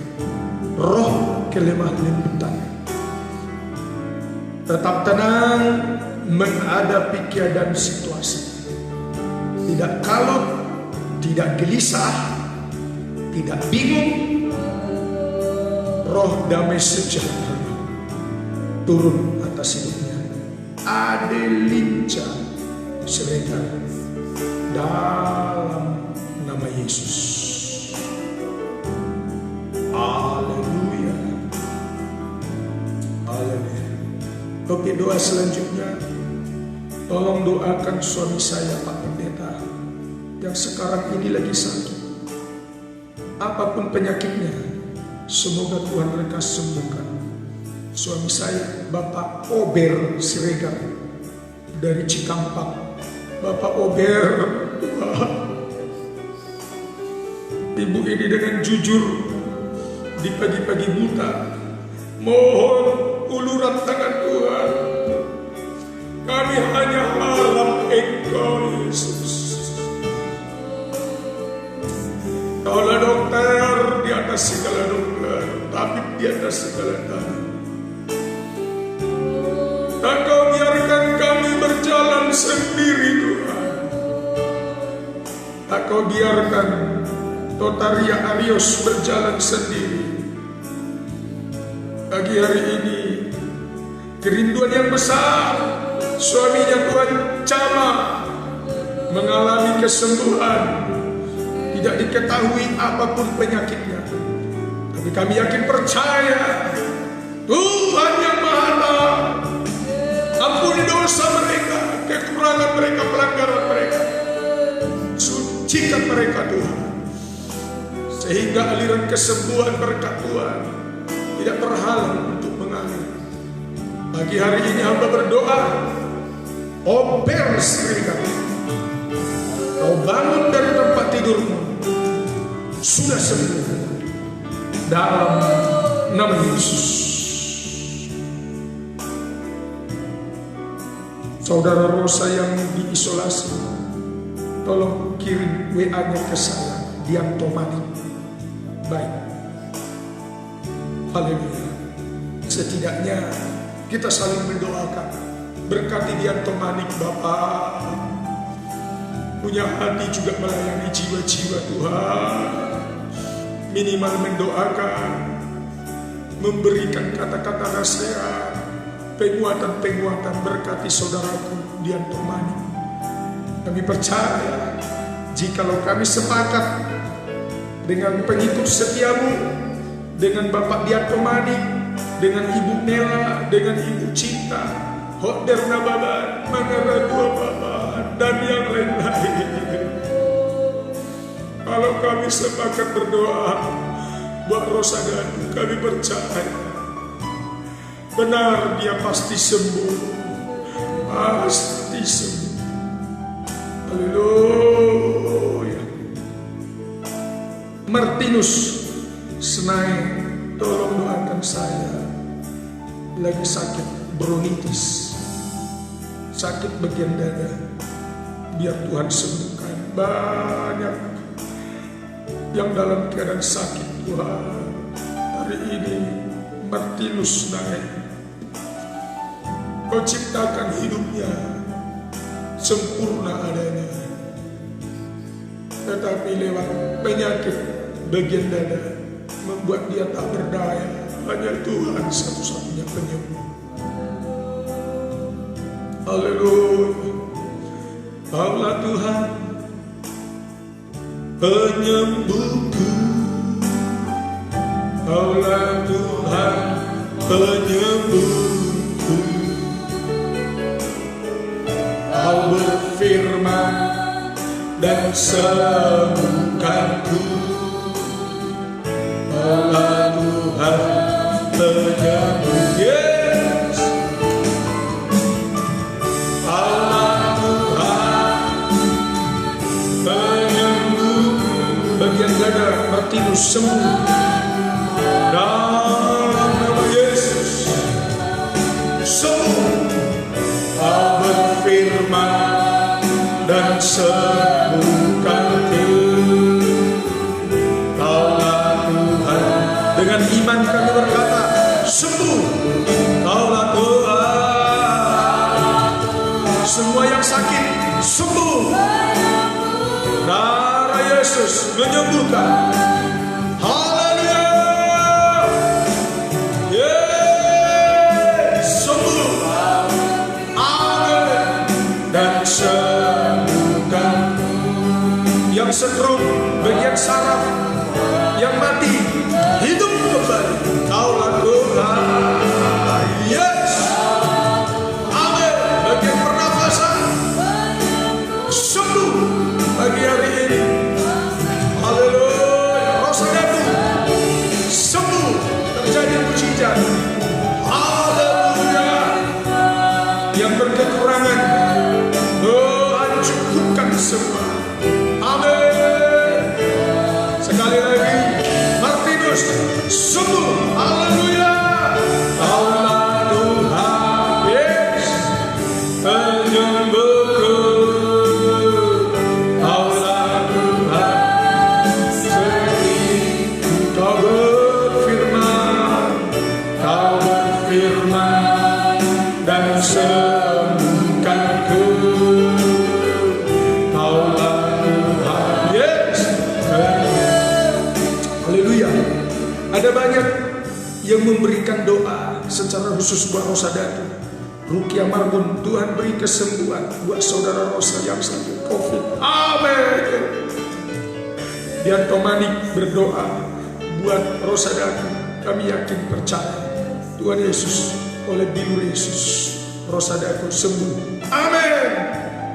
Roh kelemah lembutan. Tetap tenang menghadapi keadaan situasi. Tidak kalut, tidak gelisah, tidak bingung. Roh damai sejahtera turun atas hidupnya. Adelinca Siregar dalam nama Yesus. selanjutnya, tolong doakan suami saya, Pak Pendeta, yang sekarang ini lagi sakit. Apapun penyakitnya, semoga Tuhan lekas sembuhkan. Suami saya, Bapak Ober Siregar dari Cikampek. Bapak Ober, Tuhan. Ibu ini dengan jujur di pagi-pagi buta mohon uluran tangan Tuhan. Kami hanya harap Engkau, Yesus. Kaulah dokter di atas segala dokter, tabib di atas segala tabib. Tak Kau biarkan kami berjalan sendiri, Tuhan. Tak Kau biarkan Totaria Arios berjalan sendiri. Pagi hari ini, kerinduan yang besar, suaminya Tuhan Cama mengalami kesembuhan. Tidak diketahui apapun penyakitnya, tapi kami yakin percaya Tuhan yang Maha Tahu. Ampuni dosa mereka, kekurangan mereka, pelanggaran mereka. Sucikan mereka, Tuhan, sehingga aliran kesembuhan berkat Tuhan tidak terhalang untuk mengalir. Pagi hari ini hamba berdoa, Ober Siregar, Kau bangun dari tempat tidurmu, sudah sembuh dalam nama Yesus. Saudara Rosa yang diisolasi, tolong kirim WA-nya ke saya, Dianto Manik. Baik. Haleluya. Setidaknya kita saling mendoakan. Berkati Dianto Manik, Bapak. Punya hati juga melayani jiwa-jiwa, Tuhan. Minimal mendoakan, memberikan kata-kata nasihat, penguatan-penguatan. Berkati saudaraku Dianto Manik. Kami percaya, jikalau kami sepakat dengan pengikut setiamu, dengan Bapak Dianto Manik, dengan Ibu Nela, dengan Ibu Cinta, Hoder Nababan, Mangara Dua Baban, dan yang lain-lain. Kalau kami sepakat berdoa buat Rosa Gadu, kami percaya benar dia pasti sembuh, pasti sembuh. Haleluya. Martinus Senai, tolong doakan saya, lagi sakit bronkitis, sakit bagian dada, biar Tuhan sembuhkan. Banyak yang dalam keadaan sakit, Tuhan. Hari ini Martinus naik, Kau ciptakan hidupnya sempurna adanya, tetapi lewat penyakit bagian dada membuat dia tak berdaya. Hanya Tuhan satu-satunya penyembuh. Haleluya. Kaulah Tuhan penyembuhku, Kaulah Tuhan penyembuhku. Kau berfirman dan sembuhkanku. Kaulah Tuhan penyembuh. Yes. Kaulah Tuhan penyembuh. Bagian dada Martinus sembuh dalam nama Yesus. Sembuh. Kau berfirman dan sembuhkanku. Kaulah Tuhan. Dengan iman kami berkata, sembuh. Kaulah Tuhan. Semua yang sakit sembuh. Darah Yesus menyembuhkan. Haleluya. Yes, sembuh. Amin. Dan sembuhkan yang setrum bagian saraf, yang mati hidup kembali. Kaulah Tuhan. Yes. Amin. Sekali lagi, Martinus sembuh. Haleluya. Kaulah Tuhan, yes, penyembuhku. Kaulah Tuhan, Kau berfirman dan sembuhkanku. Kaulah Tuhan, yes. Haleluya. Ada banyak yang memberikan doa secara khusus buat Rosa Datu, Rukia Marbun. Tuhan beri kesembuhan buat saudara Rosa yang sakit COVID. Amin. Bianto Manik berdoa buat Rosa Datu. Kami yakin percaya Tuhan Yesus, oleh bilur Yesus Rosa Datu sembuh. Amin.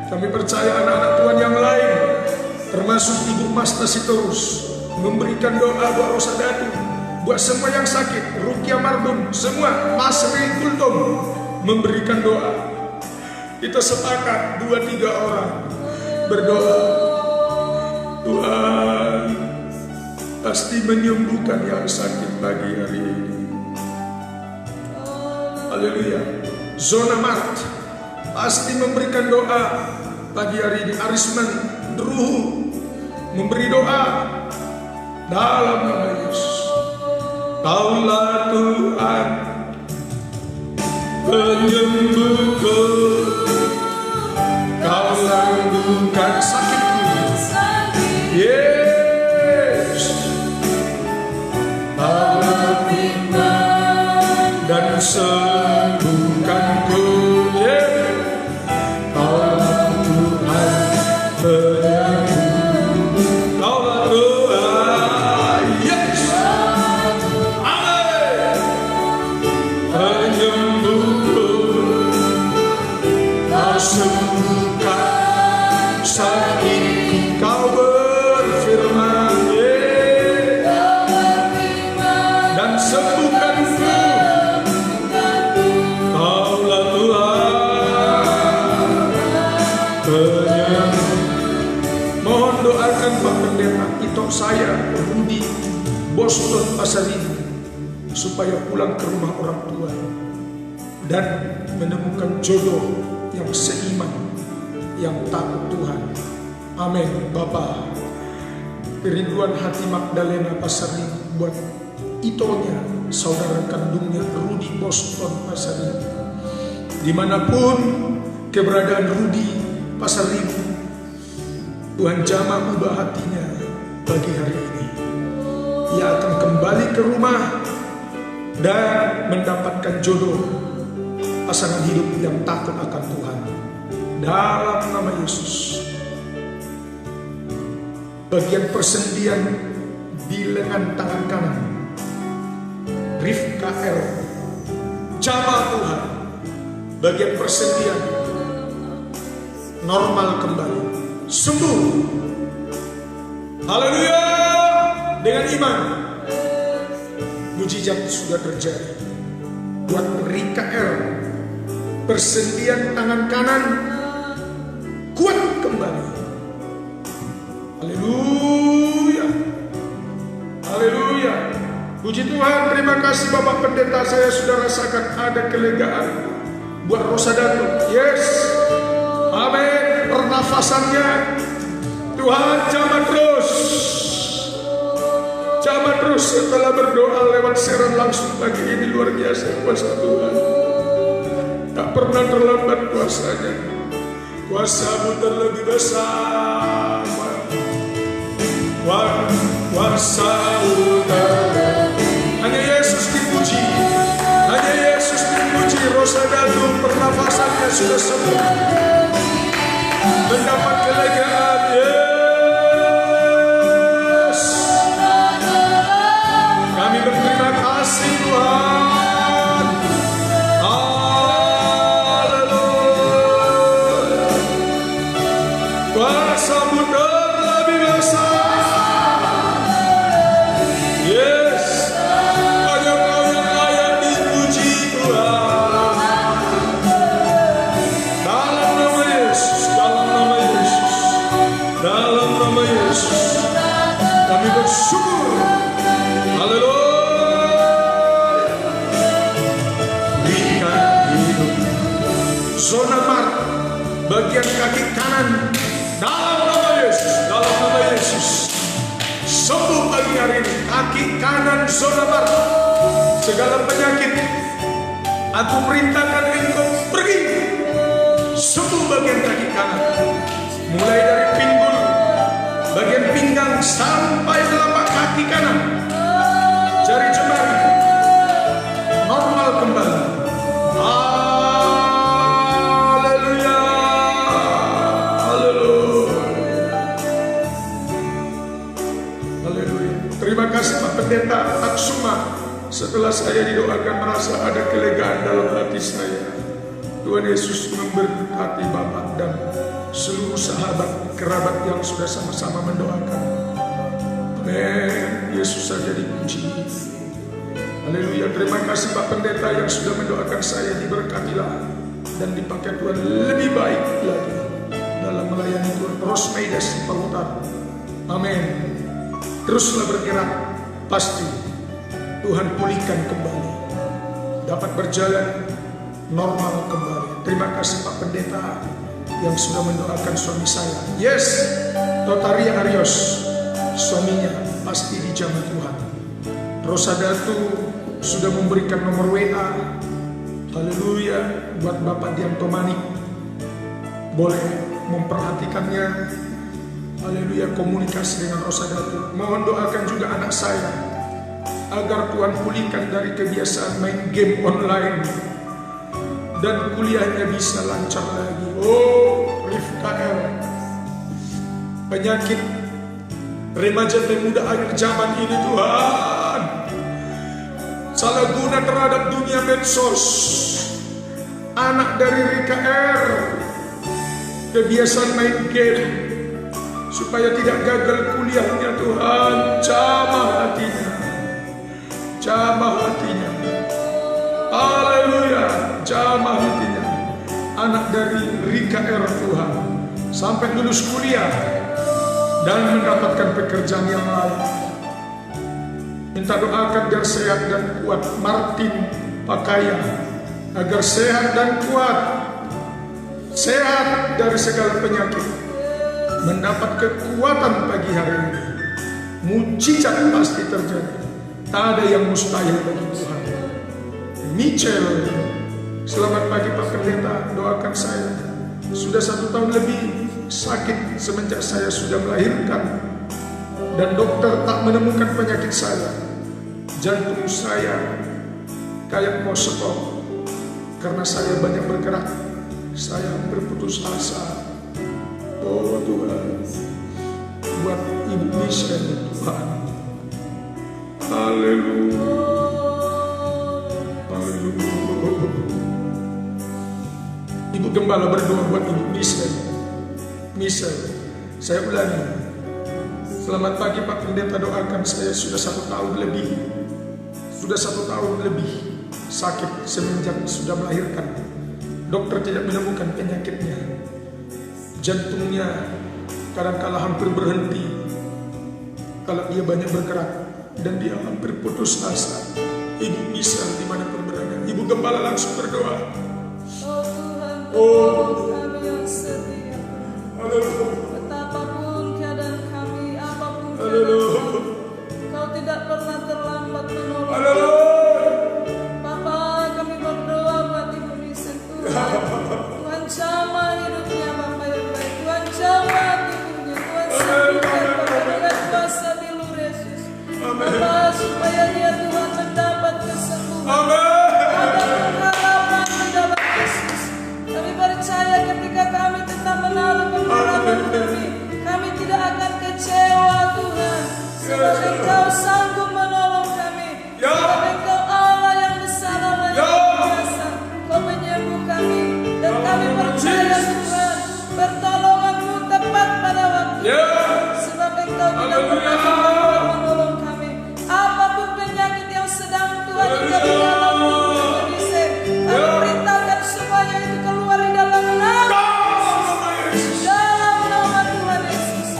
Kami percaya anak-anak Tuhan yang lain, termasuk Ibu Mas Tasitorus, memberikan doa buat Rosa Datu, buat semua yang sakit, Rukia Marbun, semua, Mas Ri Kultum memberikan doa. Kita sepakat 2-3 orang berdoa. Tuhan pasti menyembuhkan yang sakit pagi hari ini. Haleluya. Zona Mart pasti memberikan doa pagi hari ini. Arisman Druhu memberi doa dalam nama Yesus. Kaulah Tuhan, penyembuhku. Kau sembuhkan sakitku. Yes. Kaulah Tuhan dan sembuhkanku. Yeah. Kaulah Tuhan, penyembuhku. Kaulah Tuhan. Yes. Amin. Penyembuhku. Kau sembuhkan sakitku. Kau berfirman, dan sembuhkanku. Kaulah Tuhan. Mohon doakan Pak Pendeta Ito saya, Rudi, Boston Pasar ini, supaya pulang ke rumah orang tua dan menemukan jodoh yang seiman, yang takut Tuhan. Amin. Bapak, kerinduan hati Magdalena Pasari buat Itonya, saudara kandungnya Rudi Boston Pasari. Dimanapun keberadaan Rudi Pasari, Tuhan jamah ubah hatinya pagi hari ini. Ia akan kembali ke rumah dan mendapatkan jodoh, pasangan hidup yang takut akan Tuhan. Dalam nama Yesus. Bagian persendian di lengan tangan kanan Rifka L, jamaah Tuhan, bagian persendian normal kembali, sembuh. Haleluya. Dengan iman, mujizat sudah terjadi. Buat Rika L, persendian tangan kanan kuat kembali. Haleluya. Haleluya. Puji Tuhan, terima kasih Bapak Pendeta, saya sudah rasakan ada kelegaan buat Rosa Datu. Yes. Amin. Pernafasannya Tuhan jamah terus. Jamah terus setelah berdoa lewat siaran langsung pagi ini. Luar biasa kuasa Tuhan. Tak pernah terlambat kuasanya. Kuasa-Mu terlebih besar. Kuasa-Mu terlebih. Hanya Yesus dipuji. Hanya Yesus dipuji. Rosa Datu pernafasannya sudah sembuh. Mendapat kelegaan. Yes. Kami berterima kasih Tuhan. Haleluya. Kuasa-Mu terlebih besar. Yes. Hanya Kau yang layak dipuji Tuhan. Dalam nama Yesus, dalam nama Yesus. nama Yesus kami bersyukur. Haleluya. Berikan hidup. Zona mark bagian kaki kanan dalam nama Yesus, dalam nama Yesus. Sembuh pagi hari ini. Kaki kanan zona mark. Segala penyakit aku perintahkan engkau pergi. Sembuh bagian kaki kanan. Mulai dari pinggul, bagian pinggang sampai telapak kaki kanan, jari jemari normal kembali. Haleluya, haleluya, haleluya. Terima kasih Pak Pendeta Taksuma. Setelah saya didoakan merasa ada kelegaan dalam hati saya. Tuhan Yesus memberkati Bapak dan seluruh sahabat kerabat yang sudah sama-sama mendoakan. Amin. Yesus saja dipuji. Haleluya. Terima kasih Pak Pendeta yang sudah mendoakan saya. Diberkatilah dan dipakai Tuhan lebih baik lagi dalam melayani Tuhan. Rosmeidas Pahutar. Amin. Teruslah bergerak. Pasti Tuhan pulihkan kembali, dapat berjalan normal kembali. Terima kasih Pak Pendeta yang sudah mendoakan suami saya. Yes, Totaria Arios, suaminya pasti dijamin Tuhan. Rosadatu sudah memberikan nomor WA. Haleluya, buat Bapak Dianto Manik. Boleh memperhatikannya. Haleluya, komunikasi dengan Rosadatu. Mohon doakan juga anak saya agar Tuhan pulihkan dari kebiasaan main game online dan kuliahnya bisa lancar lagi. Oh, Rifka R. Penyakit remaja pemuda akhir zaman ini Tuhan, salah guna terhadap dunia medsos. Anak dari Rika R, kebiasaan main game supaya tidak gagal kuliahnya. Tuhan, jamah hatinya, jamah hatinya. Haleluya, jamah hatinya. Anak dari Rika R Tuhan sampai lulus kuliah dan mendapatkan pekerjaan yang lain. Minta doakan biar sehat dan kuat. Martin Pakaya agar sehat dan kuat, sehat dari segala penyakit, mendapat kekuatan pagi hari ini. Mujizat pasti terjadi. Tak ada yang mustahil bagi Tuhan. Michel, selamat pagi Pak Pendeta, doakan saya. Sudah 1 tahun lebih sakit semenjak saya sudah melahirkan dan dokter tak menemukan penyakit saya. Jantung saya kayak mau stop karena saya banyak bergerak. Saya berputus asa. Oh Tuhan, buat Ibu Michelle Tuhan. Haleluya. Ibu Gembala berdoa buat Ibu Michelle. Saya ulangi. Selamat pagi Pak Pendeta, doakan saya. Sudah 1 tahun lebih sakit semenjak sudah melahirkan. Dokter tidak menemukan penyakitnya. Jantungnya kadang-kala hampir berhenti kalau dia banyak bergerak dan dia hampir putus asa. Ibu Michelle dimanapun berada, Ibu Gembala langsung berdoa. Oh, kami yang setia. Betapapun keadaan kami, apapun keadaan, Kau tidak pernah terlambat menolong. Bapa, kami berdoa buat Ibu Michelle Tuhan. Tuhan jamah hidupnya Bapa yang baik. Tuhan jamah hidupnya. Tuhan sembuhkan Bapa dengan kuasa di luar Yesus. Bapa, supaya dia Tuhan mendapat kesembuhan. Ada pengharapan mendapat Yesus. Kami percaya ketika kami tetap menaruh pengharapan kami tidak akan kecewa Tuhan. Sebab Engkau sanggup menolong kami. Sebab Engkau Allah yang besar, Allah yang kuasa. Kau menyembuh kami. Dan kami percaya Tuhan, pertolongan-Mu tepat pada waktu. Sebab Engkau tidak pernah gagal menolong kami. Apapun penyakit yang sedang Tuhan Engkau di dalam tubuh Indonesia, kami perintahkan supaya itu keluar di dalam nama Tuhan Yesus.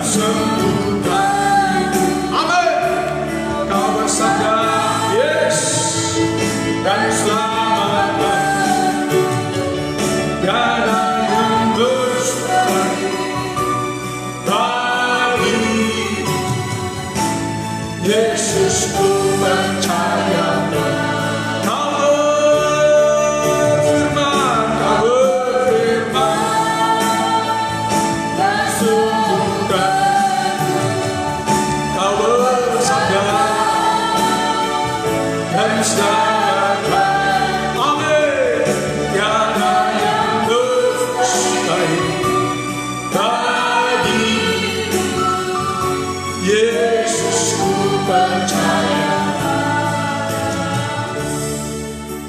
sembuhkan. Amin. Kau bersabda, yes, dan selamatkan. Tiada yang mustahil bagi Yesus, ku percaya.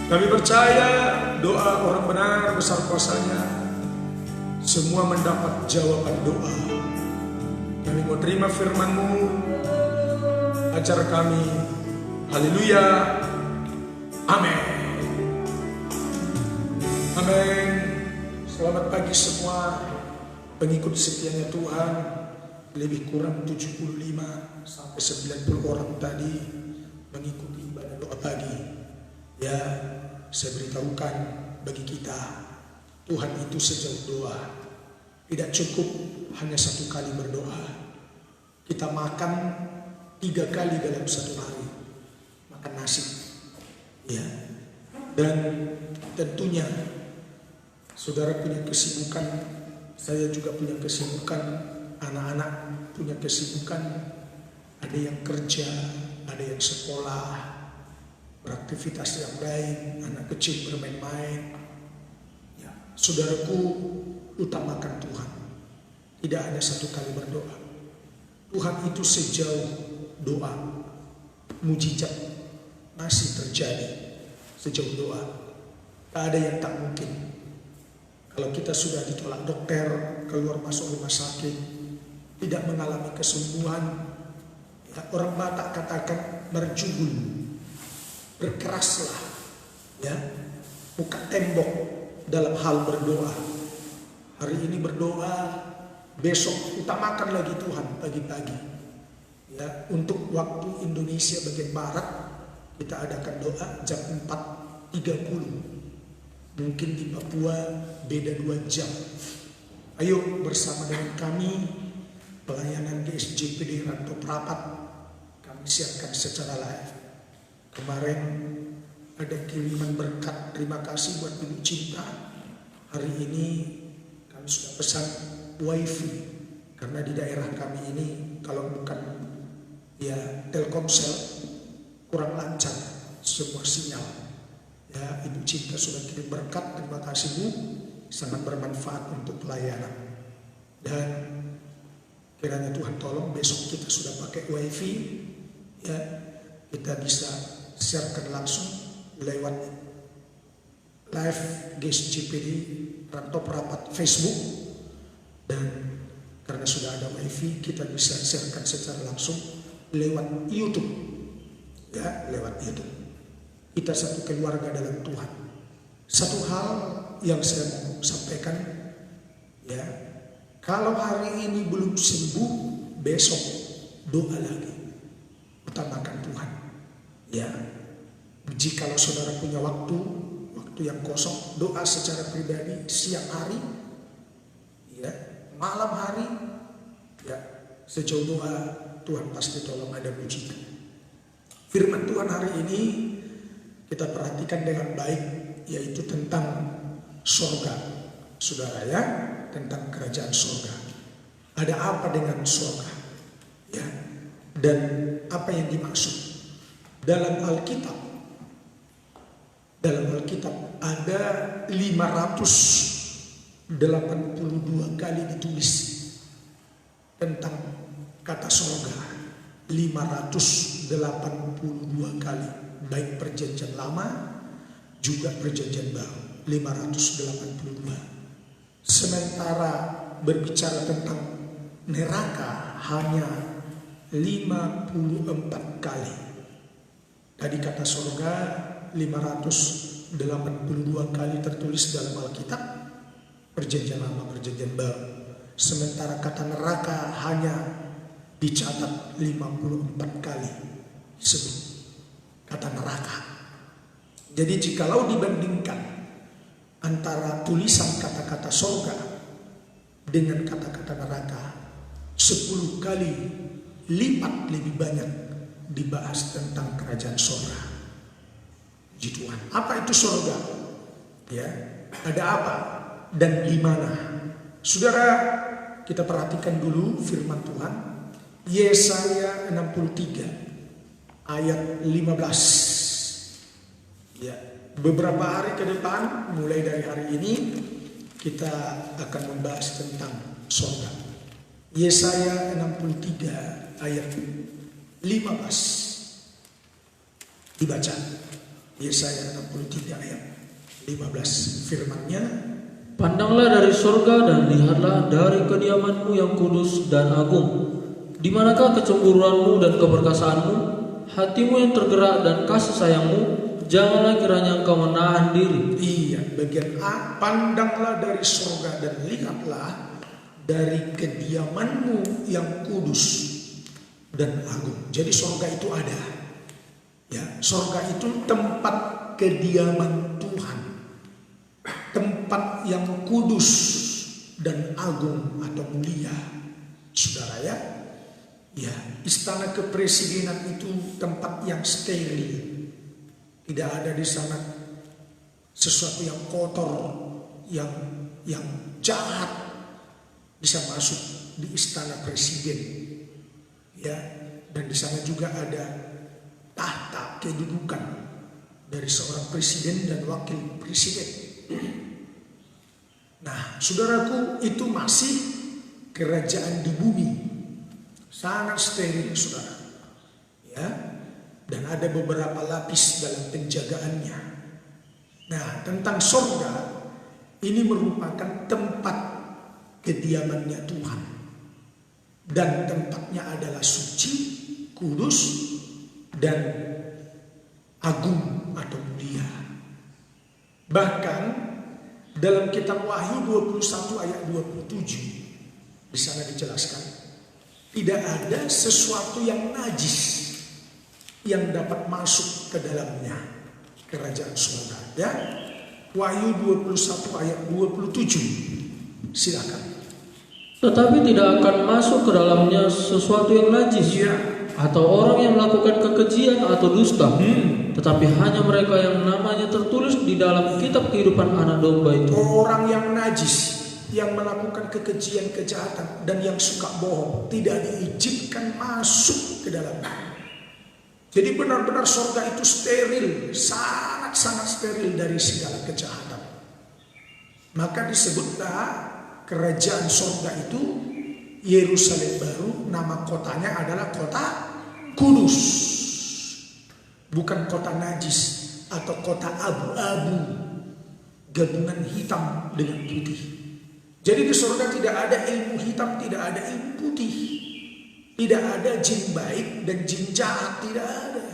Kami percaya doa orang benar besar kuasanya, semua mendapat jawaban doa. Kami mau terima firman-Mu, ajar kami. Haleluya. Amin. Amin. Selamat pagi semua pengikut setianya Tuhan. Lebih kurang 75 sampai 90 orang tadi mengikuti ibadah doa pagi. Ya, saya beritahukan bagi kita, Tuhan itu sejauh doa. Tidak cukup hanya satu kali berdoa. Kita makan 3 kali dalam satu hari, makan nasi. Ya, dan tentunya saudara punya kesibukan, saya juga punya kesibukan, anak-anak punya kesibukan. Ada yang kerja, ada yang sekolah, beraktivitas yang lain, anak kecil bermain-main. Ya, saudaraku, utamakan Tuhan. Tidak hanya satu kali berdoa. Tuhan itu sejauh doa. Mujizat masih terjadi sejauh doa. Tak ada yang tak mungkin. Kalau kita sudah ditolak dokter, keluar masuk rumah sakit, tidak mengalami kesembuhan, ya, orang Batak katakan merjugul. Berkeraslah, ya, buka tembok dalam hal berdoa. Hari ini berdoa, besok utamakan lagi Tuhan pagi-pagi. Ya, untuk waktu Indonesia bagian barat kita adakan doa jam 4.30. Mungkin di Papua beda 2 jam. Ayo bersama dengan kami pelayanan GSJPD Rantau Prapat kami siapkan secara live. Kemarin ada kiriman berkat, terima kasih buat Ibu Cinta. Hari ini kami sudah pesan wifi, karena di daerah kami ini kalau bukan ya Telkomsel kurang lancar semua sinyal. Ya, Ibu Cinta sudah kirim berkat, terima kasih Bu, sangat bermanfaat untuk pelayanan. Dan kiranya Tuhan tolong besok kita sudah pakai wifi, ya, kita bisa siarkan langsung lewat live GSJPD Rantau Prapat Facebook, dan karena sudah ada wifi kita bisa siarkan secara langsung lewat YouTube, ya, lewat YouTube. Kita satu keluarga dalam Tuhan. Satu hal yang saya mau sampaikan, ya, kalau hari ini belum sembuh, besok doa lagi, utamakan Tuhan. Ya, jikalau saudara punya waktu yang kosong, doa secara pribadi siang hari, ya, malam hari, ya, sejauh doa Tuhan pasti tolong, ada mujizat. Firman Tuhan hari ini kita perhatikan dengan baik, yaitu tentang surga, saudara, ya, tentang kerajaan surga. Ada apa dengan surga, ya, dan apa yang dimaksud? Dalam Alkitab ada 582 kali ditulis tentang kata surga. 582 kali, baik perjanjian lama juga perjanjian baru. 582. Sementara berbicara tentang neraka hanya 54 kali. Tadi kata surga 582 kali tertulis dalam Alkitab, perjanjian lama, perjanjian baru. Sementara kata neraka hanya dicatat 54 kali disebut kata neraka. Jadi jikalau dibandingkan antara tulisan kata-kata surga dengan kata-kata neraka, 10 kali lipat lebih banyak dibahas tentang kerajaan surga. Puji Tuhan. Apa itu surga? Ya, ada apa dan di mana? Saudara, kita perhatikan dulu firman Tuhan. Yesaya 63 ayat 15. Ya, beberapa hari ke depan, mulai dari hari ini kita akan membahas tentang surga. Yesaya 63 ayat 15. Dibaca. Yesaya 63 ayat 15. Firman-Nya, pandanglah dari surga dan lihatlah dari kediamanmu yang kudus dan agung. Di manakah kecemburuanmu dan keperkasaanmu? Hatimu yang tergerak dan kasih sayangmu, janganlah kiranya engkau menahan diri. Iya, bagian A, pandanglah dari surga dan lihatlah dari kediamanmu yang kudus dan agung. Jadi surga itu ada. Ya, surga itu tempat kediaman Tuhan. Tempat yang kudus dan agung atau mulia. Saudara ya. Ya, istana kepresidenan itu tempat yang steril. Tidak ada di sana sesuatu yang kotor, yang jahat bisa masuk di istana presiden. Ya, dan di sana juga ada tahta kedudukan dari seorang presiden dan wakil presiden. Nah, saudaraku, itu masih kerajaan di bumi. Sangat steril, saudara. Ya, dan ada beberapa lapis dalam penjagaannya. Nah, tentang surga, ini merupakan tempat kediamannya Tuhan. Dan tempatnya adalah suci, kudus, dan agung atau mulia. Bahkan dalam kitab Wahyu 21 ayat 27 di sana dijelaskan, tidak ada sesuatu yang najis yang dapat masuk ke dalamnya kerajaan surga. Ya, Wahyu 21 ayat 27. Silakan. Tetapi tidak akan masuk ke dalamnya sesuatu yang najis, Ya, atau orang yang melakukan kekejian atau dusta, tetapi hanya mereka yang namanya tertulis di dalam kitab kehidupan anak domba itu. orang yang najis, yang melakukan kekejian, kejahatan, dan yang suka bohong tidak diizinkan masuk ke dalamnya. Jadi benar-benar surga itu steril, sangat-sangat steril dari segala kejahatan. Maka disebutlah kerajaan surga itu Yerusalem baru, nama kotanya adalah kota kudus. Bukan kota najis atau kota abu-abu, gabungan hitam dengan putih. Jadi di surga tidak ada ilmu hitam, tidak ada ilmu putih. Tidak ada jin baik dan jin jahat, tidak ada.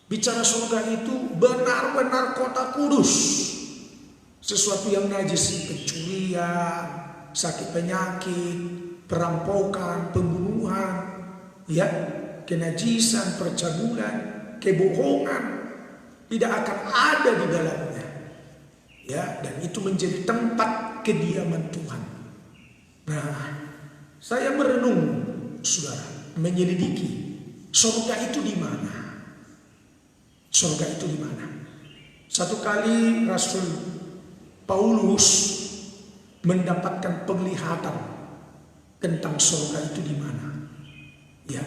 Bicara surga itu benar-benar kota kudus. Sesuatu yang najis, pencurian, sakit penyakit, perampokan, pembunuhan, ya, kenajisan, percabulan, kebohongan tidak akan ada di dalamnya. Ya, dan itu menjadi tempat kediaman Tuhan. Nah, saya merenung, saudara, menyelidiki surga itu di mana? Surga itu di mana? Satu kali Rasul Paulus mendapatkan penglihatan tentang surga itu di mana. Ya.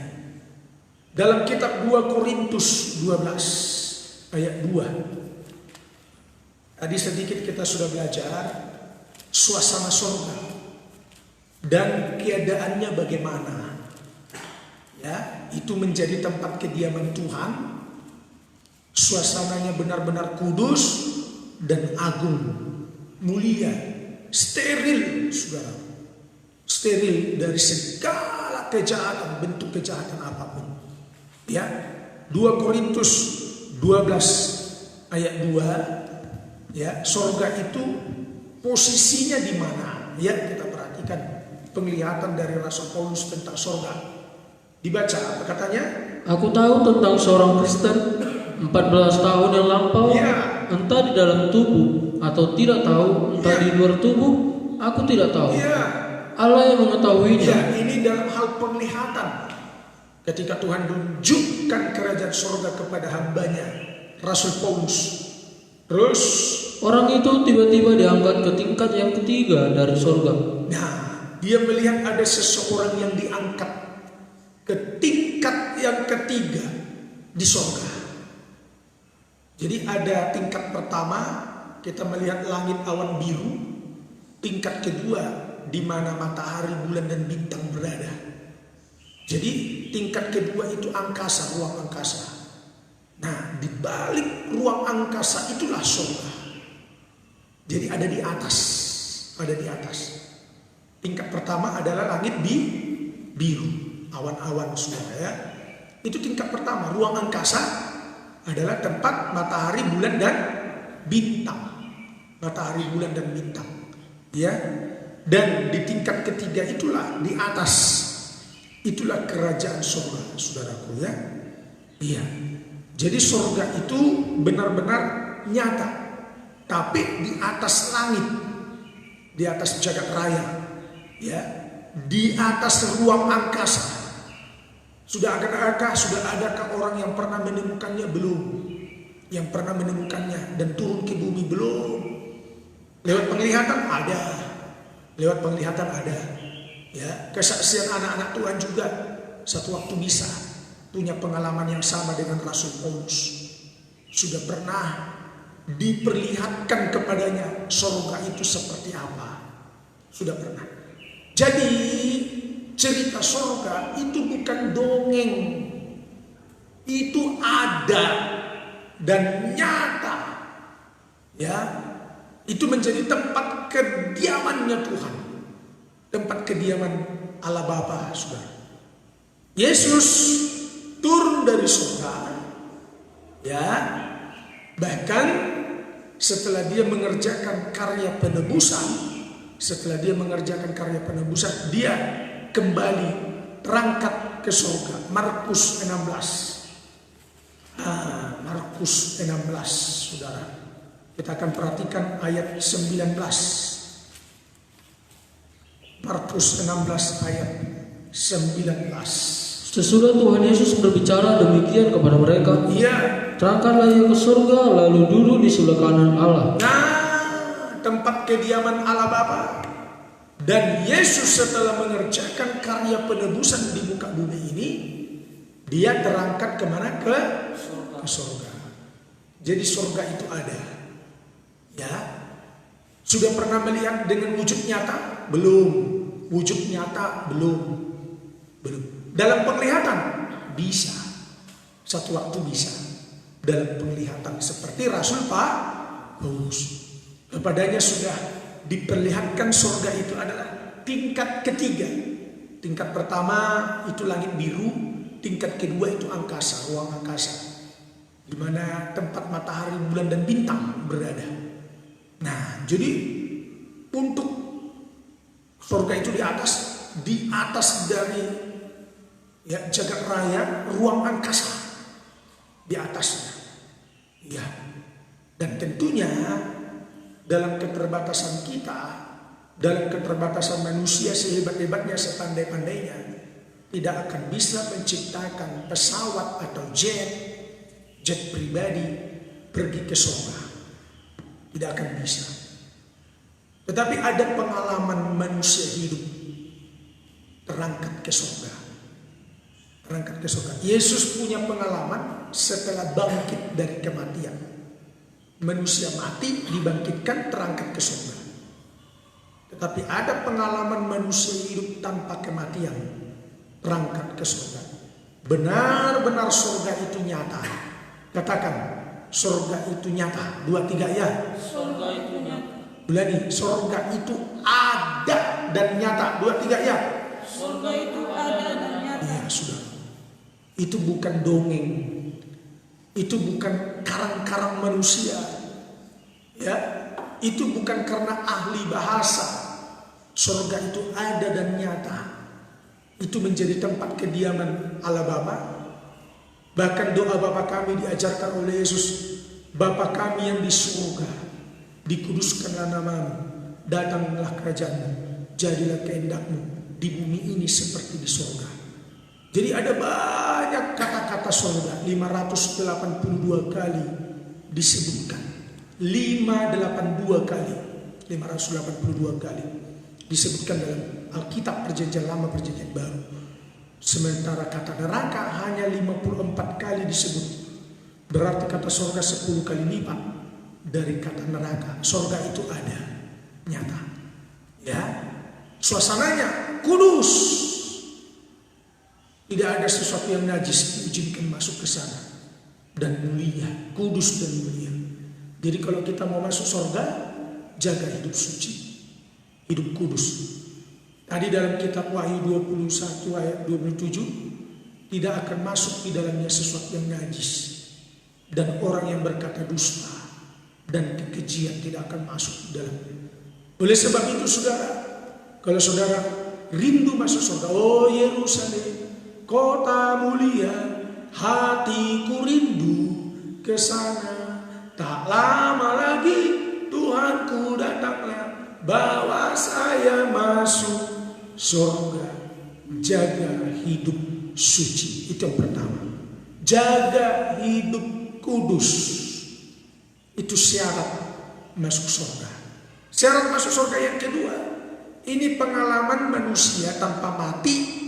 Dalam kitab 2 Korintus 12 ayat 2. Tadi sedikit kita sudah belajar suasana surga dan keadaannya bagaimana. Ya, itu menjadi tempat kediaman Tuhan. Suasananya benar-benar kudus dan agung, mulia, steril, saudara. Steril dari segala kejahatan, bentuk kejahatan apapun. Ya, 2 Korintus 12 ayat 2. Ya, surga itu posisinya di mana? Ya, kita perhatikan. penglihatan dari Rasul Paulus tentang surga. Dibaca apa katanya? Aku tahu tentang seorang Kristen 14 tahun yang lampau, Ya. entah di dalam tubuh atau tidak tahu, entah di luar tubuh, aku tidak tahu. Ya. Allah yang mengetahuinya. Ya, ini dalam hal penglihatan. Ketika Tuhan tunjukkan kerajaan surga kepada hambanya, Rasul Paulus. Terus Orang itu tiba-tiba diangkat ke tingkat yang ketiga dari surga. nah, dia melihat ada seseorang yang diangkat ke tingkat yang ketiga di surga. Jadi ada tingkat pertama, kita melihat langit awan biru. Tingkat kedua, di mana matahari, bulan dan bintang berada. Jadi tingkat kedua itu angkasa, ruang angkasa. Nah, di balik ruang angkasa itulah surga. Jadi ada di atas, ada di atas. Tingkat pertama adalah langit biru, awan-awan saudara ya. Itu tingkat pertama, ruang angkasa adalah tempat matahari, bulan dan bintang. Matahari, bulan dan bintang. Ya. Dan di tingkat ketiga itulah di atas. Itulah kerajaan surga, saudaraku ya. Iya. Jadi surga itu benar-benar nyata. Tapi di atas langit, di atas jagat raya, ya, di atas ruang angkasa. Sudah adakah orang yang pernah menemukannya? Belum. Yang pernah menemukannya dan turun ke bumi? Belum. Lewat penglihatan ada, lewat penglihatan ada. Ya, kesaksian anak-anak Tuhan juga satu waktu bisa punya pengalaman yang sama dengan Rasul Paulus. Sudah pernah diperlihatkan kepadanya surga itu seperti apa. Sudah pernah. Jadi cerita surga itu bukan dongeng. Itu ada dan nyata. Ya. Itu menjadi tempat kediamannya Tuhan. Tempat kediaman Allah Bapa, saudara. Yesus turun dari surga. Ya. Bahkan setelah dia mengerjakan karya penebusan, dia kembali terangkat ke surga. Markus 16. Markus 16, saudara. Kita akan perhatikan ayat 19. Markus 16 ayat 19. Sesudah Tuhan Yesus berbicara demikian kepada mereka, Iya. terangkatlah ia ke surga, lalu duduk di sebelah kanan Allah. Nah, tempat kediaman Allah Bapa. Dan Yesus setelah mengerjakan karya penebusan di muka bumi ini, dia terangkat kemana? Ke surga. Jadi surga itu ada. Ya. Sudah pernah melihat dengan wujud nyata? Belum. Wujud nyata? Belum. Dalam penglihatan? Bisa. Satu waktu bisa. Dalam penglihatan seperti Rasul Paulus. Kepadanya sudah diperlihatkan surga itu adalah tingkat ketiga. Tingkat pertama itu langit biru, tingkat kedua itu angkasa, ruang angkasa, di mana tempat matahari, bulan dan bintang berada. Nah, jadi untuk surga itu di atas dari jagat raya, ruang angkasa di atasnya. Ya. Dan tentunya dalam keterbatasan kita, dalam keterbatasan manusia sehebat-hebatnya, sepandai-pandainya, tidak akan bisa menciptakan pesawat atau jet pribadi pergi ke surga. Tidak akan bisa. Tetapi ada pengalaman manusia hidup terangkat ke surga. Terangkat ke surga. Yesus punya pengalaman setelah bangkit dari kematian. Manusia mati, dibangkitkan, terangkat ke surga. Tetapi ada pengalaman manusia hidup tanpa kematian, terangkat ke surga. Benar-benar surga itu nyata. Katakan, surga itu nyata. 2, 3 ya. Surga itu nyata. Ulangi, surga itu ada dan nyata. 2, 3 ya. Surga itu ada dan nyata. Iya, sudah. Itu bukan dongeng. Itu bukan karang-karang manusia. Ya, itu bukan karena ahli bahasa. Surga itu ada dan nyata. Itu menjadi tempat kediaman Allah Bapa. Bahkan doa Bapa kami diajarkan oleh Yesus. Bapa kami yang di surga, dikuduskanlah namamu, datanglah kerajaanmu, jadilah kehendakmu di bumi ini seperti di surga. Jadi ada banyak kata-kata surga, 582 kali disebutkan. 582 kali disebutkan dalam Alkitab Perjanjian Lama, Perjanjian Baru. Sementara kata neraka hanya 54 kali disebut. Berarti kata surga 10 kali lipat dari kata neraka. Surga itu ada, nyata. Ya, suasananya kudus. Tidak ada sesuatu yang najis diizinkan masuk ke sana. Dan mulia, kudus dan mulia. Jadi kalau kita mau masuk surga, jaga hidup suci, hidup kudus. Tadi dalam kitab Wahyu 21 ayat 27, tidak akan masuk di dalamnya sesuatu yang najis. Dan orang yang berkata dusta dan kekejian tidak akan masuk di dalamnya. Oleh sebab itu saudara, kalau saudara rindu masuk surga, oh Yerusalem, kota mulia, hatiku rindu ke sana. Tak lama lagi Tuhanku datanglah, bawa saya masuk surga. Jaga hidup suci, itu yang pertama. Jaga hidup kudus, itu syarat masuk surga. Syarat masuk surga yang kedua, ini pengalaman manusia tanpa mati.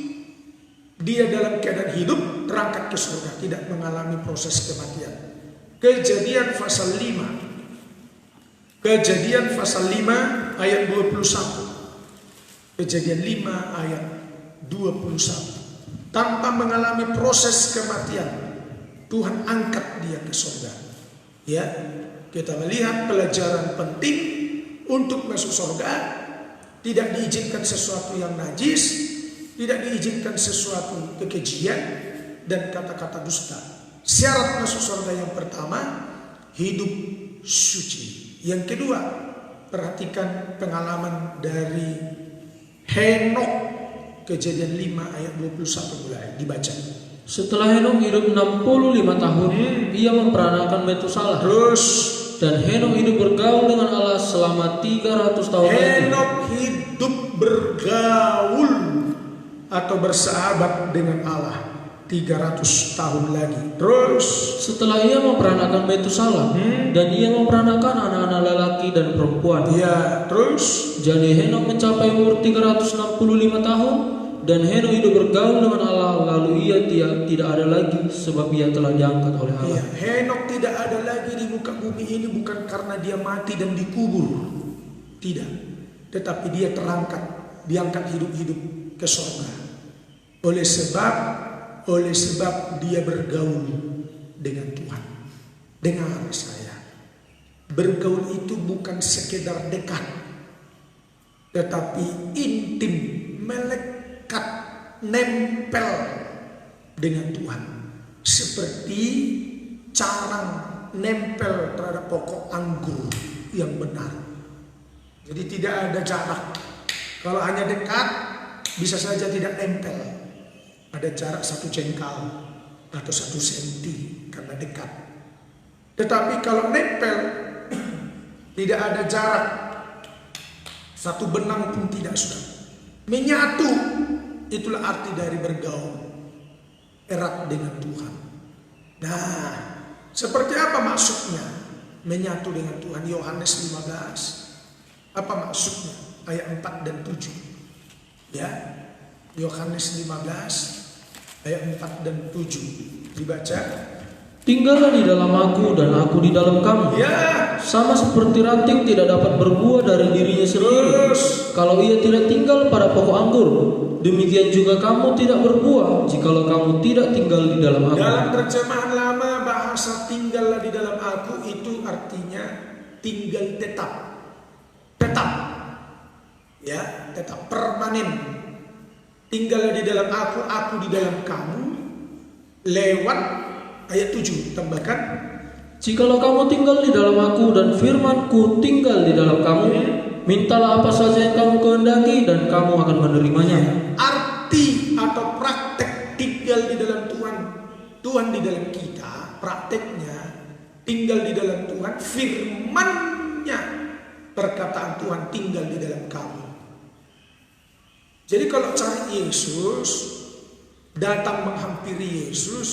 Dia dalam keadaan hidup terangkat ke surga, tidak mengalami proses kematian. Kejadian pasal 5. Kejadian pasal 5 ayat 21. Kejadian 5 ayat 21. Tanpa mengalami proses kematian, Tuhan angkat dia ke surga. Ya, kita melihat pelajaran penting untuk masuk surga. Tidak diizinkan sesuatu yang najis, tidak diizinkan sesuatu kekejian dan kata-kata dusta. Syarat masuk surga yang pertama, hidup suci. Yang kedua, perhatikan pengalaman dari Henok. Kejadian 5 ayat 21 mulai dibaca. Setelah Henok hidup 65 tahun, ia memperanakan Metusalah. Terus, dan Henok hidup bergaul dengan Allah selama 300 tahun lagi. Henok hidup bergaul atau bersahabat dengan Allah 300 tahun lagi. Terus, setelah ia memperanakan Metusalah, dan ia memperanakan anak-anak lelaki dan perempuan. Ya, terus. Jadi Henok mencapai umur 365 tahun, dan Henok hidup bergaul dengan Allah. Lalu ia tidak ada lagi, sebab ia telah diangkat oleh Allah. Ya, Henok tidak ada lagi di muka bumi ini bukan karena dia mati dan dikubur, tidak, tetapi dia terangkat, diangkat hidup-hidup ke surga. Oleh sebab dia bergaul dengan Tuhan. Dengar saya, bergaul itu bukan sekedar dekat, tetapi intim, melekat, nempel dengan Tuhan. Seperti carang nempel terhadap pokok anggur yang benar. Jadi tidak ada jarak. Kalau hanya dekat, bisa saja tidak nempel. Ada jarak 1 jengkal atau 1 senti karena dekat. Tetapi kalau nempel, tidak ada jarak 1 benang pun tidak, sudah menyatu. Itulah arti dari bergaul erat dengan Tuhan. Nah, seperti apa maksudnya menyatu dengan Tuhan? Yohanes 15. Apa maksudnya? Ayat 4 dan 7. Ya, Yohanes 15 ayat 4 dan 7 dibaca. Tinggallah di dalam aku dan aku di dalam kamu. Ya. Sama seperti ranting tidak dapat berbuah dari dirinya sendiri kalau ia tidak tinggal pada pokok anggur, demikian juga kamu tidak berbuah jikalau kamu tidak tinggal di dalam aku. Dalam terjemahan lama, bahasa tinggallah di dalam aku itu artinya tinggal tetap. Tetap. Ya, tetap permanen. Tinggallah di dalam aku di dalam kamu. Lewat ayat 7 tambahkan, jikalau kamu tinggal di dalam aku dan firmanku tinggal di dalam kamu, Mintalah apa saja yang kamu kehendaki dan kamu akan menerimanya. Arti atau praktek tinggal di dalam Tuhan, Tuhan di dalam kita, prakteknya tinggal di dalam Tuhan, firman-Nya, perkataan Tuhan tinggal di dalam kamu. Jadi kalau cari Yesus, datang menghampiri Yesus,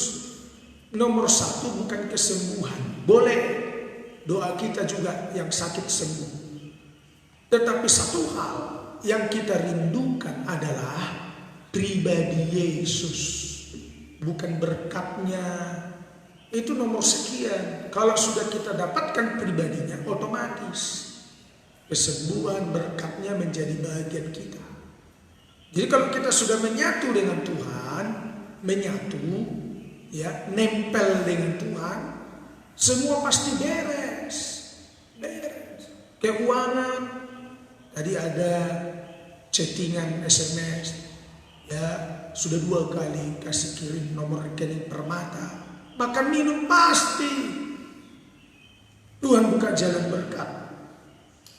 nomor satu bukan kesembuhan. Boleh doa kita juga yang sakit sembuh. Tetapi satu hal yang kita rindukan adalah pribadi Yesus, bukan berkatnya. Itu nomor sekian. Kalau sudah kita dapatkan pribadinya, otomatis kesembuhan berkatnya menjadi bagian kita. Jadi kalau kita sudah menyatu dengan Tuhan, nempel dengan Tuhan, semua pasti beres. Keuangan, tadi ada chattingan SMS, sudah 2 kali kasih kirim nomor rekening Permata. Makan minum pasti Tuhan buka jalan berkat,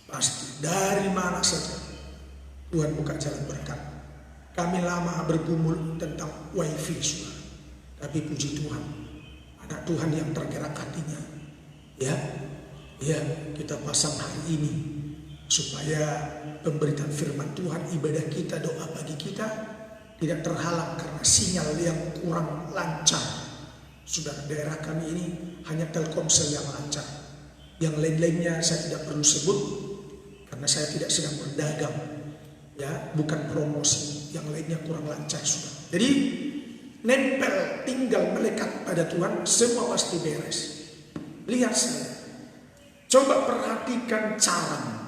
pasti dari mana saja Tuhan buka jalan berkat. Kami lama bergumul tentang wifi sudah, tapi puji Tuhan, anak Tuhan yang tergerak hatinya, kita pasang hari ini supaya pemberitaan firman Tuhan, ibadah kita, doa bagi kita tidak terhalang karena sinyal yang kurang lancar. Sudah daerah kami ini hanya Telkomsel yang lancar, yang lain-lainnya saya tidak perlu sebut karena saya tidak sedang berdagang, bukan promosi. Yang lainnya kurang lancar sudah. Jadi nempel, tinggal melekat pada Tuhan, semua pasti beres. Lihat saya, coba perhatikan cara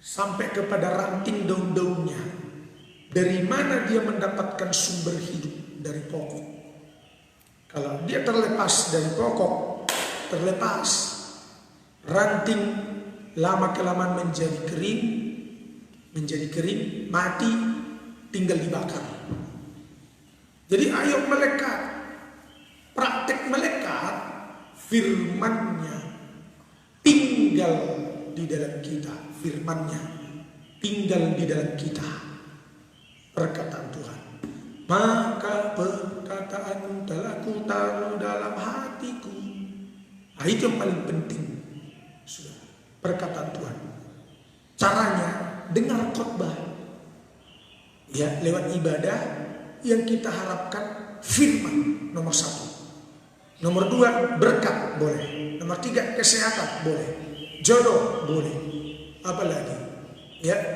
sampai kepada ranting daun-daunnya. Dari mana dia mendapatkan sumber hidup? Dari pokok. Kalau dia terlepas dari pokok, terlepas, ranting lama-kelamaan menjadi kering, mati, tinggal dibakar. Jadi ayo melekat, praktek melekat, firman-Nya tinggal di dalam kita, firman-Nya tinggal di dalam kita, perkataan Tuhan. Maka perkataan telah ku taruh dalam hatiku. Nah, itu yang paling penting. Sudah, perkataan Tuhan. Caranya dengar khotbah. Lewat ibadah yang kita harapkan firman, nomor 1. Nomor 2, berkat boleh. Nomor 3, kesehatan boleh. Jodoh boleh. Apalagi?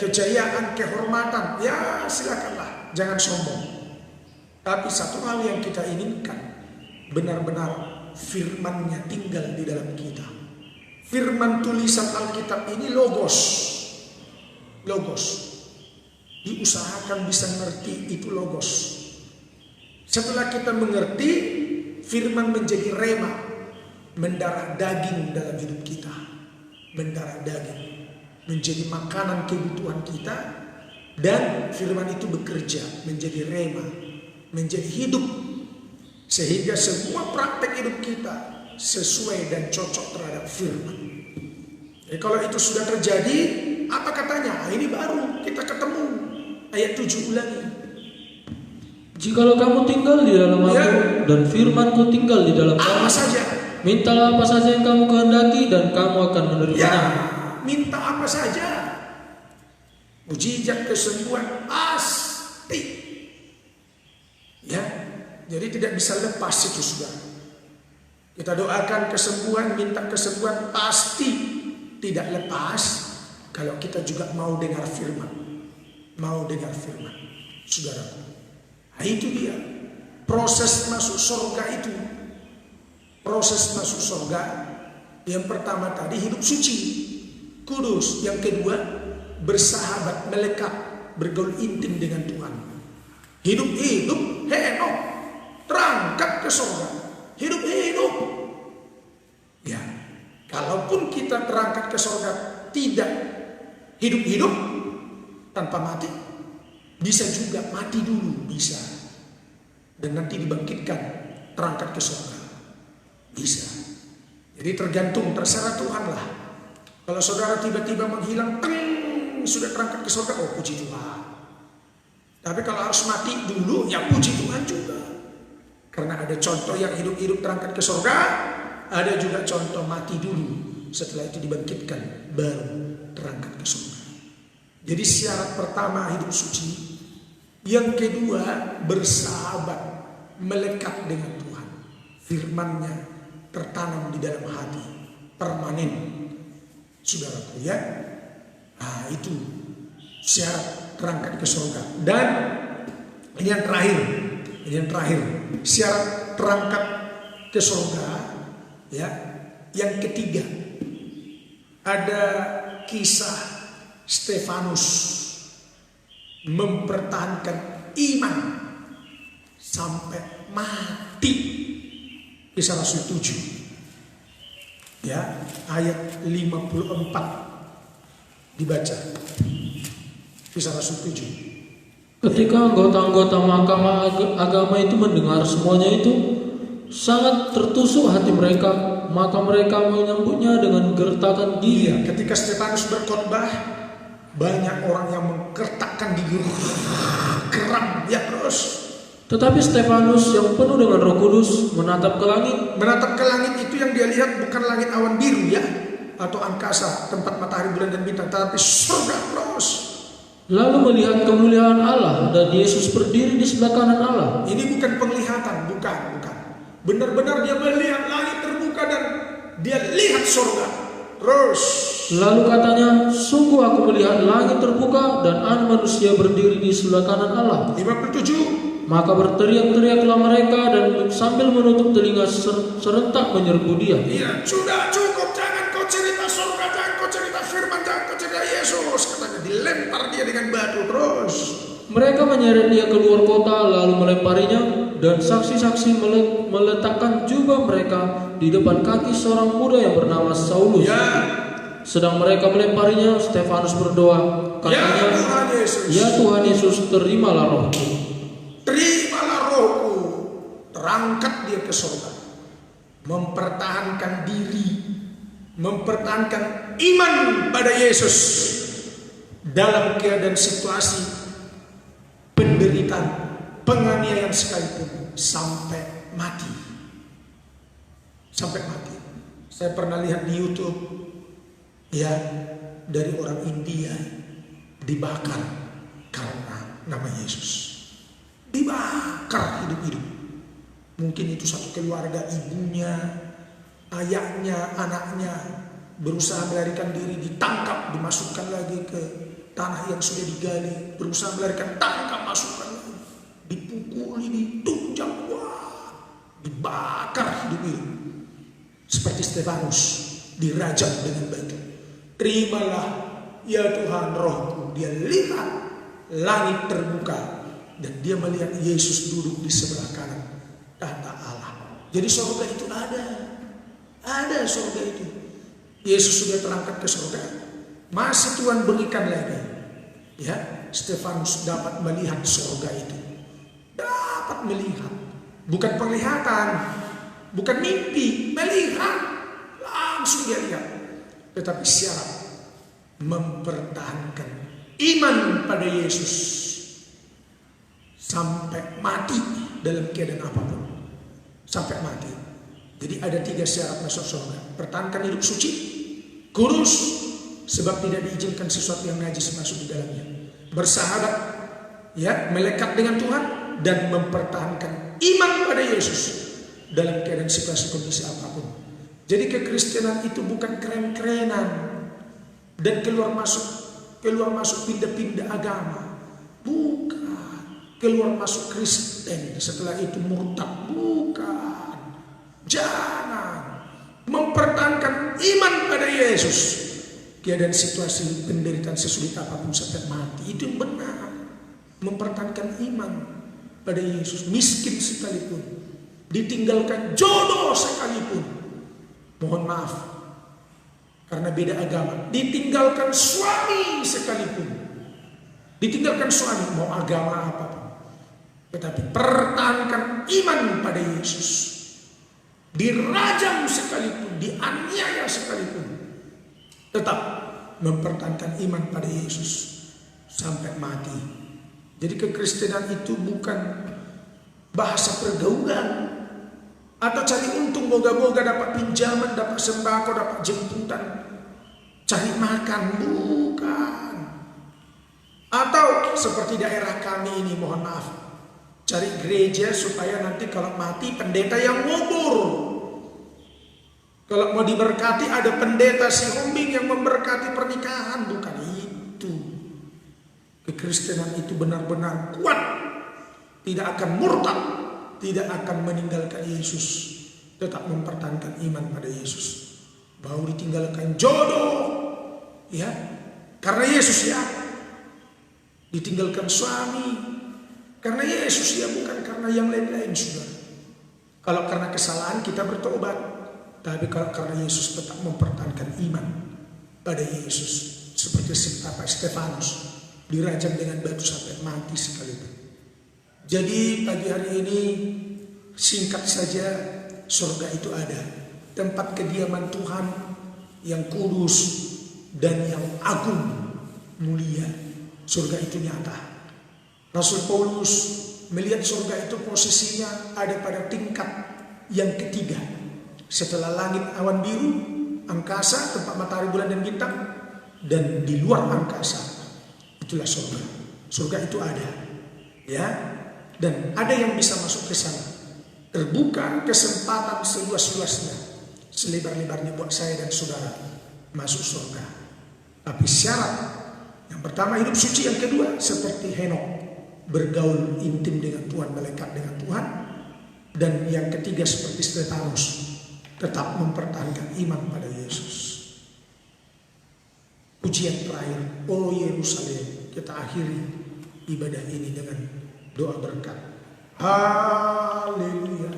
Kejayaan, kehormatan, silakanlah, jangan sombong. Tapi satu hal yang kita inginkan, benar-benar firman-Nya tinggal di dalam kita. Firman tulisan Alkitab ini logos. Diusahakan bisa ngerti itu logos. Setelah kita mengerti, firman menjadi rema, mendarah daging dalam hidup kita. Mendarah daging, menjadi makanan kebutuhan kita. Dan firman itu bekerja, menjadi rema, menjadi hidup. Sehingga semua praktek hidup kita sesuai dan cocok terhadap firman. Jadi kalau itu sudah terjadi, apa katanya? Ini baru kita ketemu. Ayat 7 ulangi. Jikalau kamu tinggal di dalam aku dan firman-Ku tinggal di dalam kamu, mintalah apa saja yang kamu kehendaki dan kamu akan menerimanya. Minta apa saja. Mujizat, kesembuhan pasti. Jadi tidak bisa lepas itu sudah. Kita doakan kesembuhan, minta kesembuhan pasti tidak lepas kalau kita juga mau dengar firman. Mau dengar firman, saudaraku. Nah, itu dia proses masuk surga itu. Proses masuk surga yang pertama tadi hidup suci, kudus. Yang kedua bersahabat, melekat, bergaul intim dengan Tuhan. Hidup Henok terangkat ke surga. Hidup. Kalaupun kita terangkat ke surga tidak hidup tanpa mati, bisa juga mati dulu, bisa, dan nanti dibangkitkan terangkat ke surga, bisa. Jadi tergantung, terserah Tuhan lah. Kalau saudara tiba-tiba menghilang, sudah terangkat ke surga, oh puji Tuhan. Tapi kalau harus mati dulu, ya puji Tuhan juga. Karena ada contoh yang hidup-hidup terangkat ke surga, ada juga contoh mati dulu, setelah itu dibangkitkan, baru terangkat ke surga. Jadi syarat pertama hidup suci. Yang kedua, bersahabat, melekat dengan Tuhan. Firman-Nya tertanam di dalam hati, permanen. Saudaraku ya. Nah, itu syarat terangkat ke surga. Dan ini yang terakhir, syarat terangkat ke surga ya. Yang ketiga, ada kisah Stefanus mempertahankan iman sampai mati. Kisah Rasul 7 ya, ayat 54 dibaca. Kisah Rasul 7. Ketika anggota-anggota mahkamah agama itu mendengar semuanya itu, sangat tertusuk hati mereka, maka mereka menyambutnya dengan gertakan gigi. Iya, ketika Stefanus berkhotbah, banyak orang yang menggertakkan gigi, geram ya terus. Tetapi Stefanus yang penuh dengan Roh Kudus menatap ke langit. Menatap ke langit itu yang dia lihat bukan langit awan biru ya, atau angkasa tempat matahari, bulan dan bintang, tetapi surga terus. Lalu melihat kemuliaan Allah dan Yesus berdiri di sebelah kanan Allah. Ini bukan penglihatan, bukan. Benar-benar dia melihat langit terbuka dan dia lihat surga. Terus. Lalu katanya, sungguh aku melihat langit terbuka dan Anak Manusia berdiri di sebelah kanan Allah. 57. Maka berteriak-teriaklah mereka dan sambil menutup telinga serentak menyerbu dia. Iya, sudah cukup, jangan kau cerita surga, jangan kau cerita firman, jangan kau cerita Yesus. Katanya dilempar dia dengan batu terus. Mereka menyeret dia keluar kota lalu melemparinya, dan saksi-saksi meletakkan jubah mereka di depan kaki seorang muda yang bernama Saulus. Ya. Sedang mereka melemparinya, Stefanus berdoa, katanya, Ya Tuhan Yesus, terimalah rohku. Terimalah rohku. Terangkat dia ke surga. Mempertahankan diri, mempertahankan iman pada Yesus dalam keadaan situasi penderitaan, penganiayaan sekalipun, sampai mati. Sampai mati. Saya pernah lihat di YouTube ya, dari orang India dibakar karena nama Yesus. Dibakar hidup-hidup. Mungkin itu satu keluarga, ibunya, ayahnya, anaknya berusaha melarikan diri, ditangkap, dimasukkan lagi ke tanah yang sudah digali, berusaha melarikan, tangkap, masukkan lagi, dipukuli, ditunjang, wah, dibakar hidup-hidup. Seperti Stefanus dirajam dengan batu. Terimalah ya Tuhan rohku. Dia lihat langit terbuka dan dia melihat Yesus duduk di sebelah kanan tahta Allah. Jadi surga itu ada surga itu. Yesus sudah terangkat ke surga, masih Tuhan berikan lagi ya, Stefanus dapat melihat surga itu, dapat melihat, bukan penglihatan, bukan mimpi, melihat langsung dia lihat. Tetapi syarat mempertahankan iman pada Yesus sampai mati dalam keadaan apapun, sampai mati. Jadi ada 3 syarat masuk surga. Pertahankan hidup suci, kurus, sebab tidak diizinkan sesuatu yang najis masuk di dalamnya. Bersahabat, ya, melekat dengan Tuhan, dan mempertahankan iman pada Yesus dalam keadaan situasi kondisi apapun. Jadi kekristenan itu bukan keren-kerenan dan keluar masuk pindah-pindah agama, bukan. Keluar masuk Kristen setelah itu murtad, bukan. Jangan. Mempertahankan iman pada Yesus keadaan situasi penderitaan sesulit apapun sampai mati, itu yang benar. Mempertahankan iman pada Yesus, miskin sekalipun, ditinggalkan jodoh sekalipun, mohon maaf karena beda agama, ditinggalkan suami sekalipun, ditinggalkan suami, mau agama apapun, tetapi pertahankan iman pada Yesus. Dirajam sekalipun, dianiaya sekalipun, tetap mempertahankan iman pada Yesus sampai mati. Jadi kekristenan itu bukan bahasa pergaulan atau cari untung, moga-moga dapat pinjaman, dapat sembako, dapat jemputan, cari makan, bukan. Atau seperti daerah kami ini, mohon maaf, cari gereja supaya nanti kalau mati pendeta yang ngubur. Kalau mau diberkati ada pendeta si hombing yang memberkati pernikahan, bukan itu. Kekristenan itu benar-benar kuat, tidak akan murtad, tidak akan meninggalkan Yesus, tetap mempertahankan iman pada Yesus. Mau ditinggalkan jodoh, ya, karena Yesus ya. Ditinggalkan suami, karena Yesus ya, bukan karena yang lain-lain, saudara. Kalau karena kesalahan kita bertobat, tapi kalau karena Yesus tetap mempertahankan iman pada Yesus. Seperti Stefanus dirajam dengan batu sampai mati sekalipun. Jadi pagi hari ini singkat saja, surga itu ada, tempat kediaman Tuhan yang kudus dan yang agung, mulia. Surga itu nyata. Rasul Paulus melihat surga itu posisinya ada pada tingkat yang ketiga. Setelah langit, awan biru, angkasa, tempat matahari, bulan dan bintang, dan di luar angkasa, itulah surga. Surga itu ada, ya. Dan ada yang bisa masuk ke sana. Terbuka kesempatan seluas-luasnya, selebar-lebarnya buat saya dan saudara masuk surga. Tapi syarat yang pertama hidup suci, yang kedua seperti Henok bergaul intim dengan Tuhan, melekat dengan Tuhan, dan yang ketiga seperti Stefanus tetap mempertahankan iman pada Yesus. Pujian terakhir, oh Yerusalem, kita akhiri ibadah ini dengan doa berkat. Haleluya.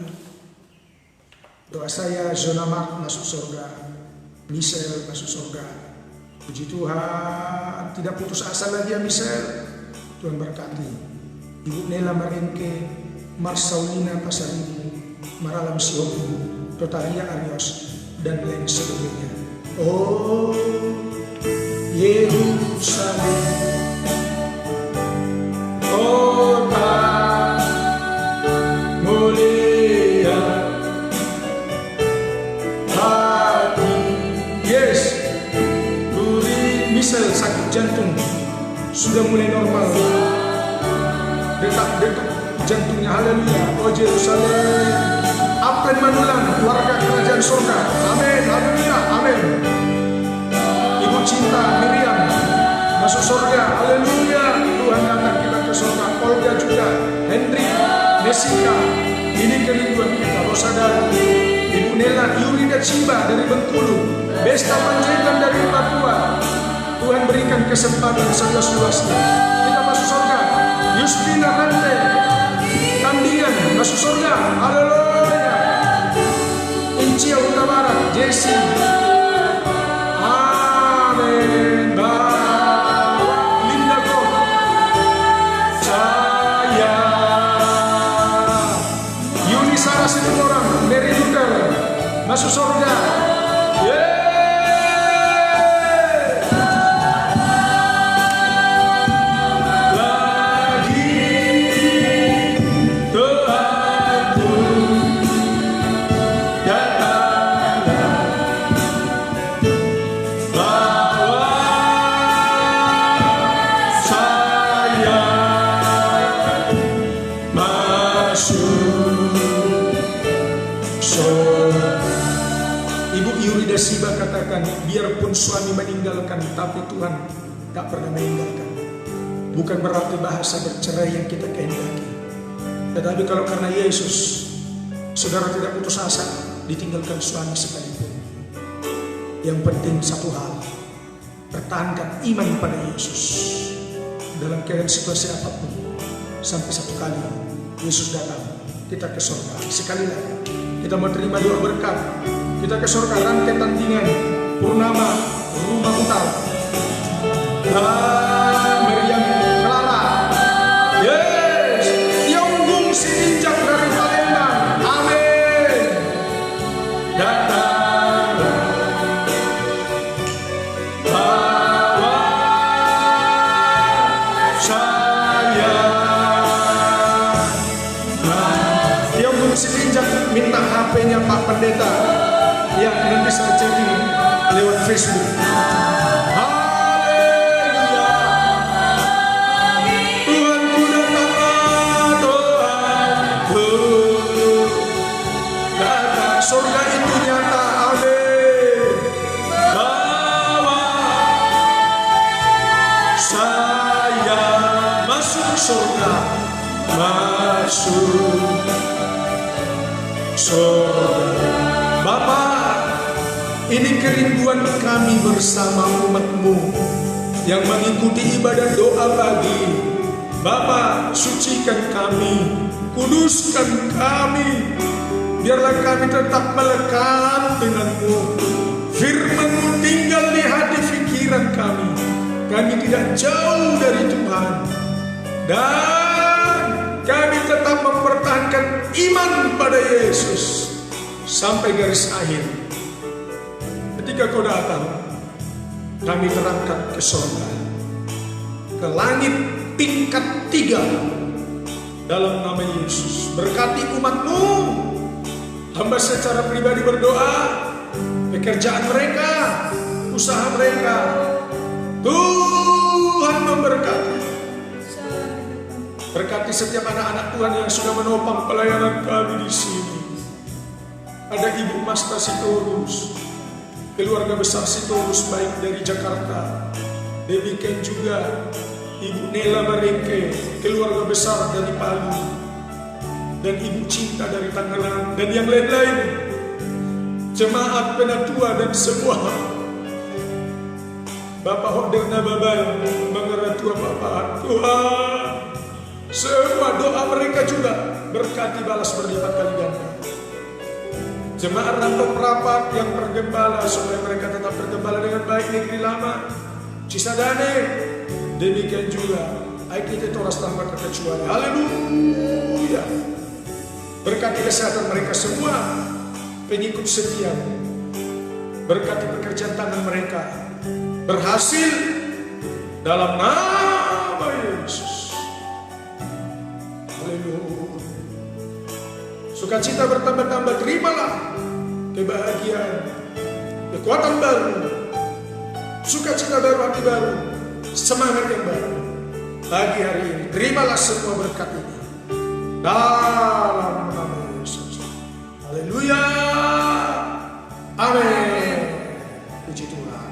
Doa saya, Zona Mark masuk surga, Michelle masuk surga. Puji Tuhan, tidak putus asa lagi ya Michelle. Tuhan berkati. Ibu Nela Marenke, Marsaulina Pasaribu, Maralam Siopu, Totalia Arios, dan lain sebagainya. Oh Yerusalem, kota mulia, hati, yes, misal sakit jantung sudah mulai normal, detak-detak jantungnya, haleluya. Oh Yerusalem, Apren Manulang, warga kerajaan surga, amin, haleluya, amin. Ibu cinta Miriam masuk surga, haleluya. Tuhan datang kita ke surga. Olga juga, Hendrik, Nesika, ini kerinduan kita. Rosada, Ibu Nela, Yurida Ciba dari Bengkulu, Besta Panjaitan dari Papua. Tuhan berikan kesempatan seluas-luasnya kita masuk surga. Justina Hante, Tandingan masuk surga, haleluya. Incia Huta Barat, Jesse, amin. Linda Go, saya Yuni Sarah Situmorang, Mary Luther masuk surga. Siba katakan, biarpun suami meninggalkan, tapi Tuhan tak pernah meninggalkan. Bukan berarti bahasa bercerai yang kita kehendaki, tetapi kalau karena Yesus, saudara tidak putus asa ditinggalkan suami sekalipun. Yang penting satu hal, pertahankan iman pada Yesus dalam keadaan situasi apapun, sampai satu kali Yesus datang, kita ke surga. Sekali lagi kita mau terima doa berkat. Kita ke surga, Rantai Tandingan, Purnama, Rumah Utara, Meriam Clara, yes, Tionggung Sininjak dari Palembang, amin. Datang Dia fungsi pinjam minta HP-nya Pak Pendeta. Ya, nanti saya chatting lewat Facebook. Haleluya. Tuhanku datanglah, Tuhanku datang. Surga itu nyata. Amin. Bahwa saya masuk surga, masuk surga. Bapak, ini kerinduan kami bersama umat-Mu yang mengikuti ibadah doa pagi. Bapak, sucikan kami, kuduskan kami, biarlah kami tetap melekat dengan-Mu. Firman-Mu tinggal di hati pikiran kami. Kami tidak jauh dari Tuhan, dan kami tetap mempertahankan iman pada Yesus sampai garis akhir. Ketika Kau datang, kami terangkat ke surga, ke langit tingkat 3 dalam nama Yesus. Berkati umat-Mu. Hamba secara pribadi berdoa, pekerjaan mereka, usaha mereka, Tuhan memberkati. Berkati setiap anak-anak Tuhan yang sudah menopang pelayanan kami di sini. Ada Ibu Masta Sitorus, keluarga besar Sitorus baik dari Jakarta, demikian juga Ibu Nela Barengke, keluarga besar dari Palu, dan Ibu Cinta dari Tangerang, dan yang lain-lain, jemaat penatua dan semua Bapak Hoderna Babal, Mengeratua Bapak Tuhan. Semua doa mereka juga berkati balas berlipat kali ganda. Jemaat rantau perapat yang bergembala supaya mereka tetap bergembala dengan baik negeri lama Cisadane, demikian juga Aikite Toras tanpa terkecuali. Haleluya. Berkati kesehatan mereka semua, pengikut setia. Berkati pekerjaan tangan mereka berhasil dalam nama Yesus. Haleluya. Sukacita bertambah-tambah, terimalah kebahagiaan, kekuatan baru, sukacita baru, hati baru, semangat yang baru. Pagi hari ini terimalah semua berkat ini.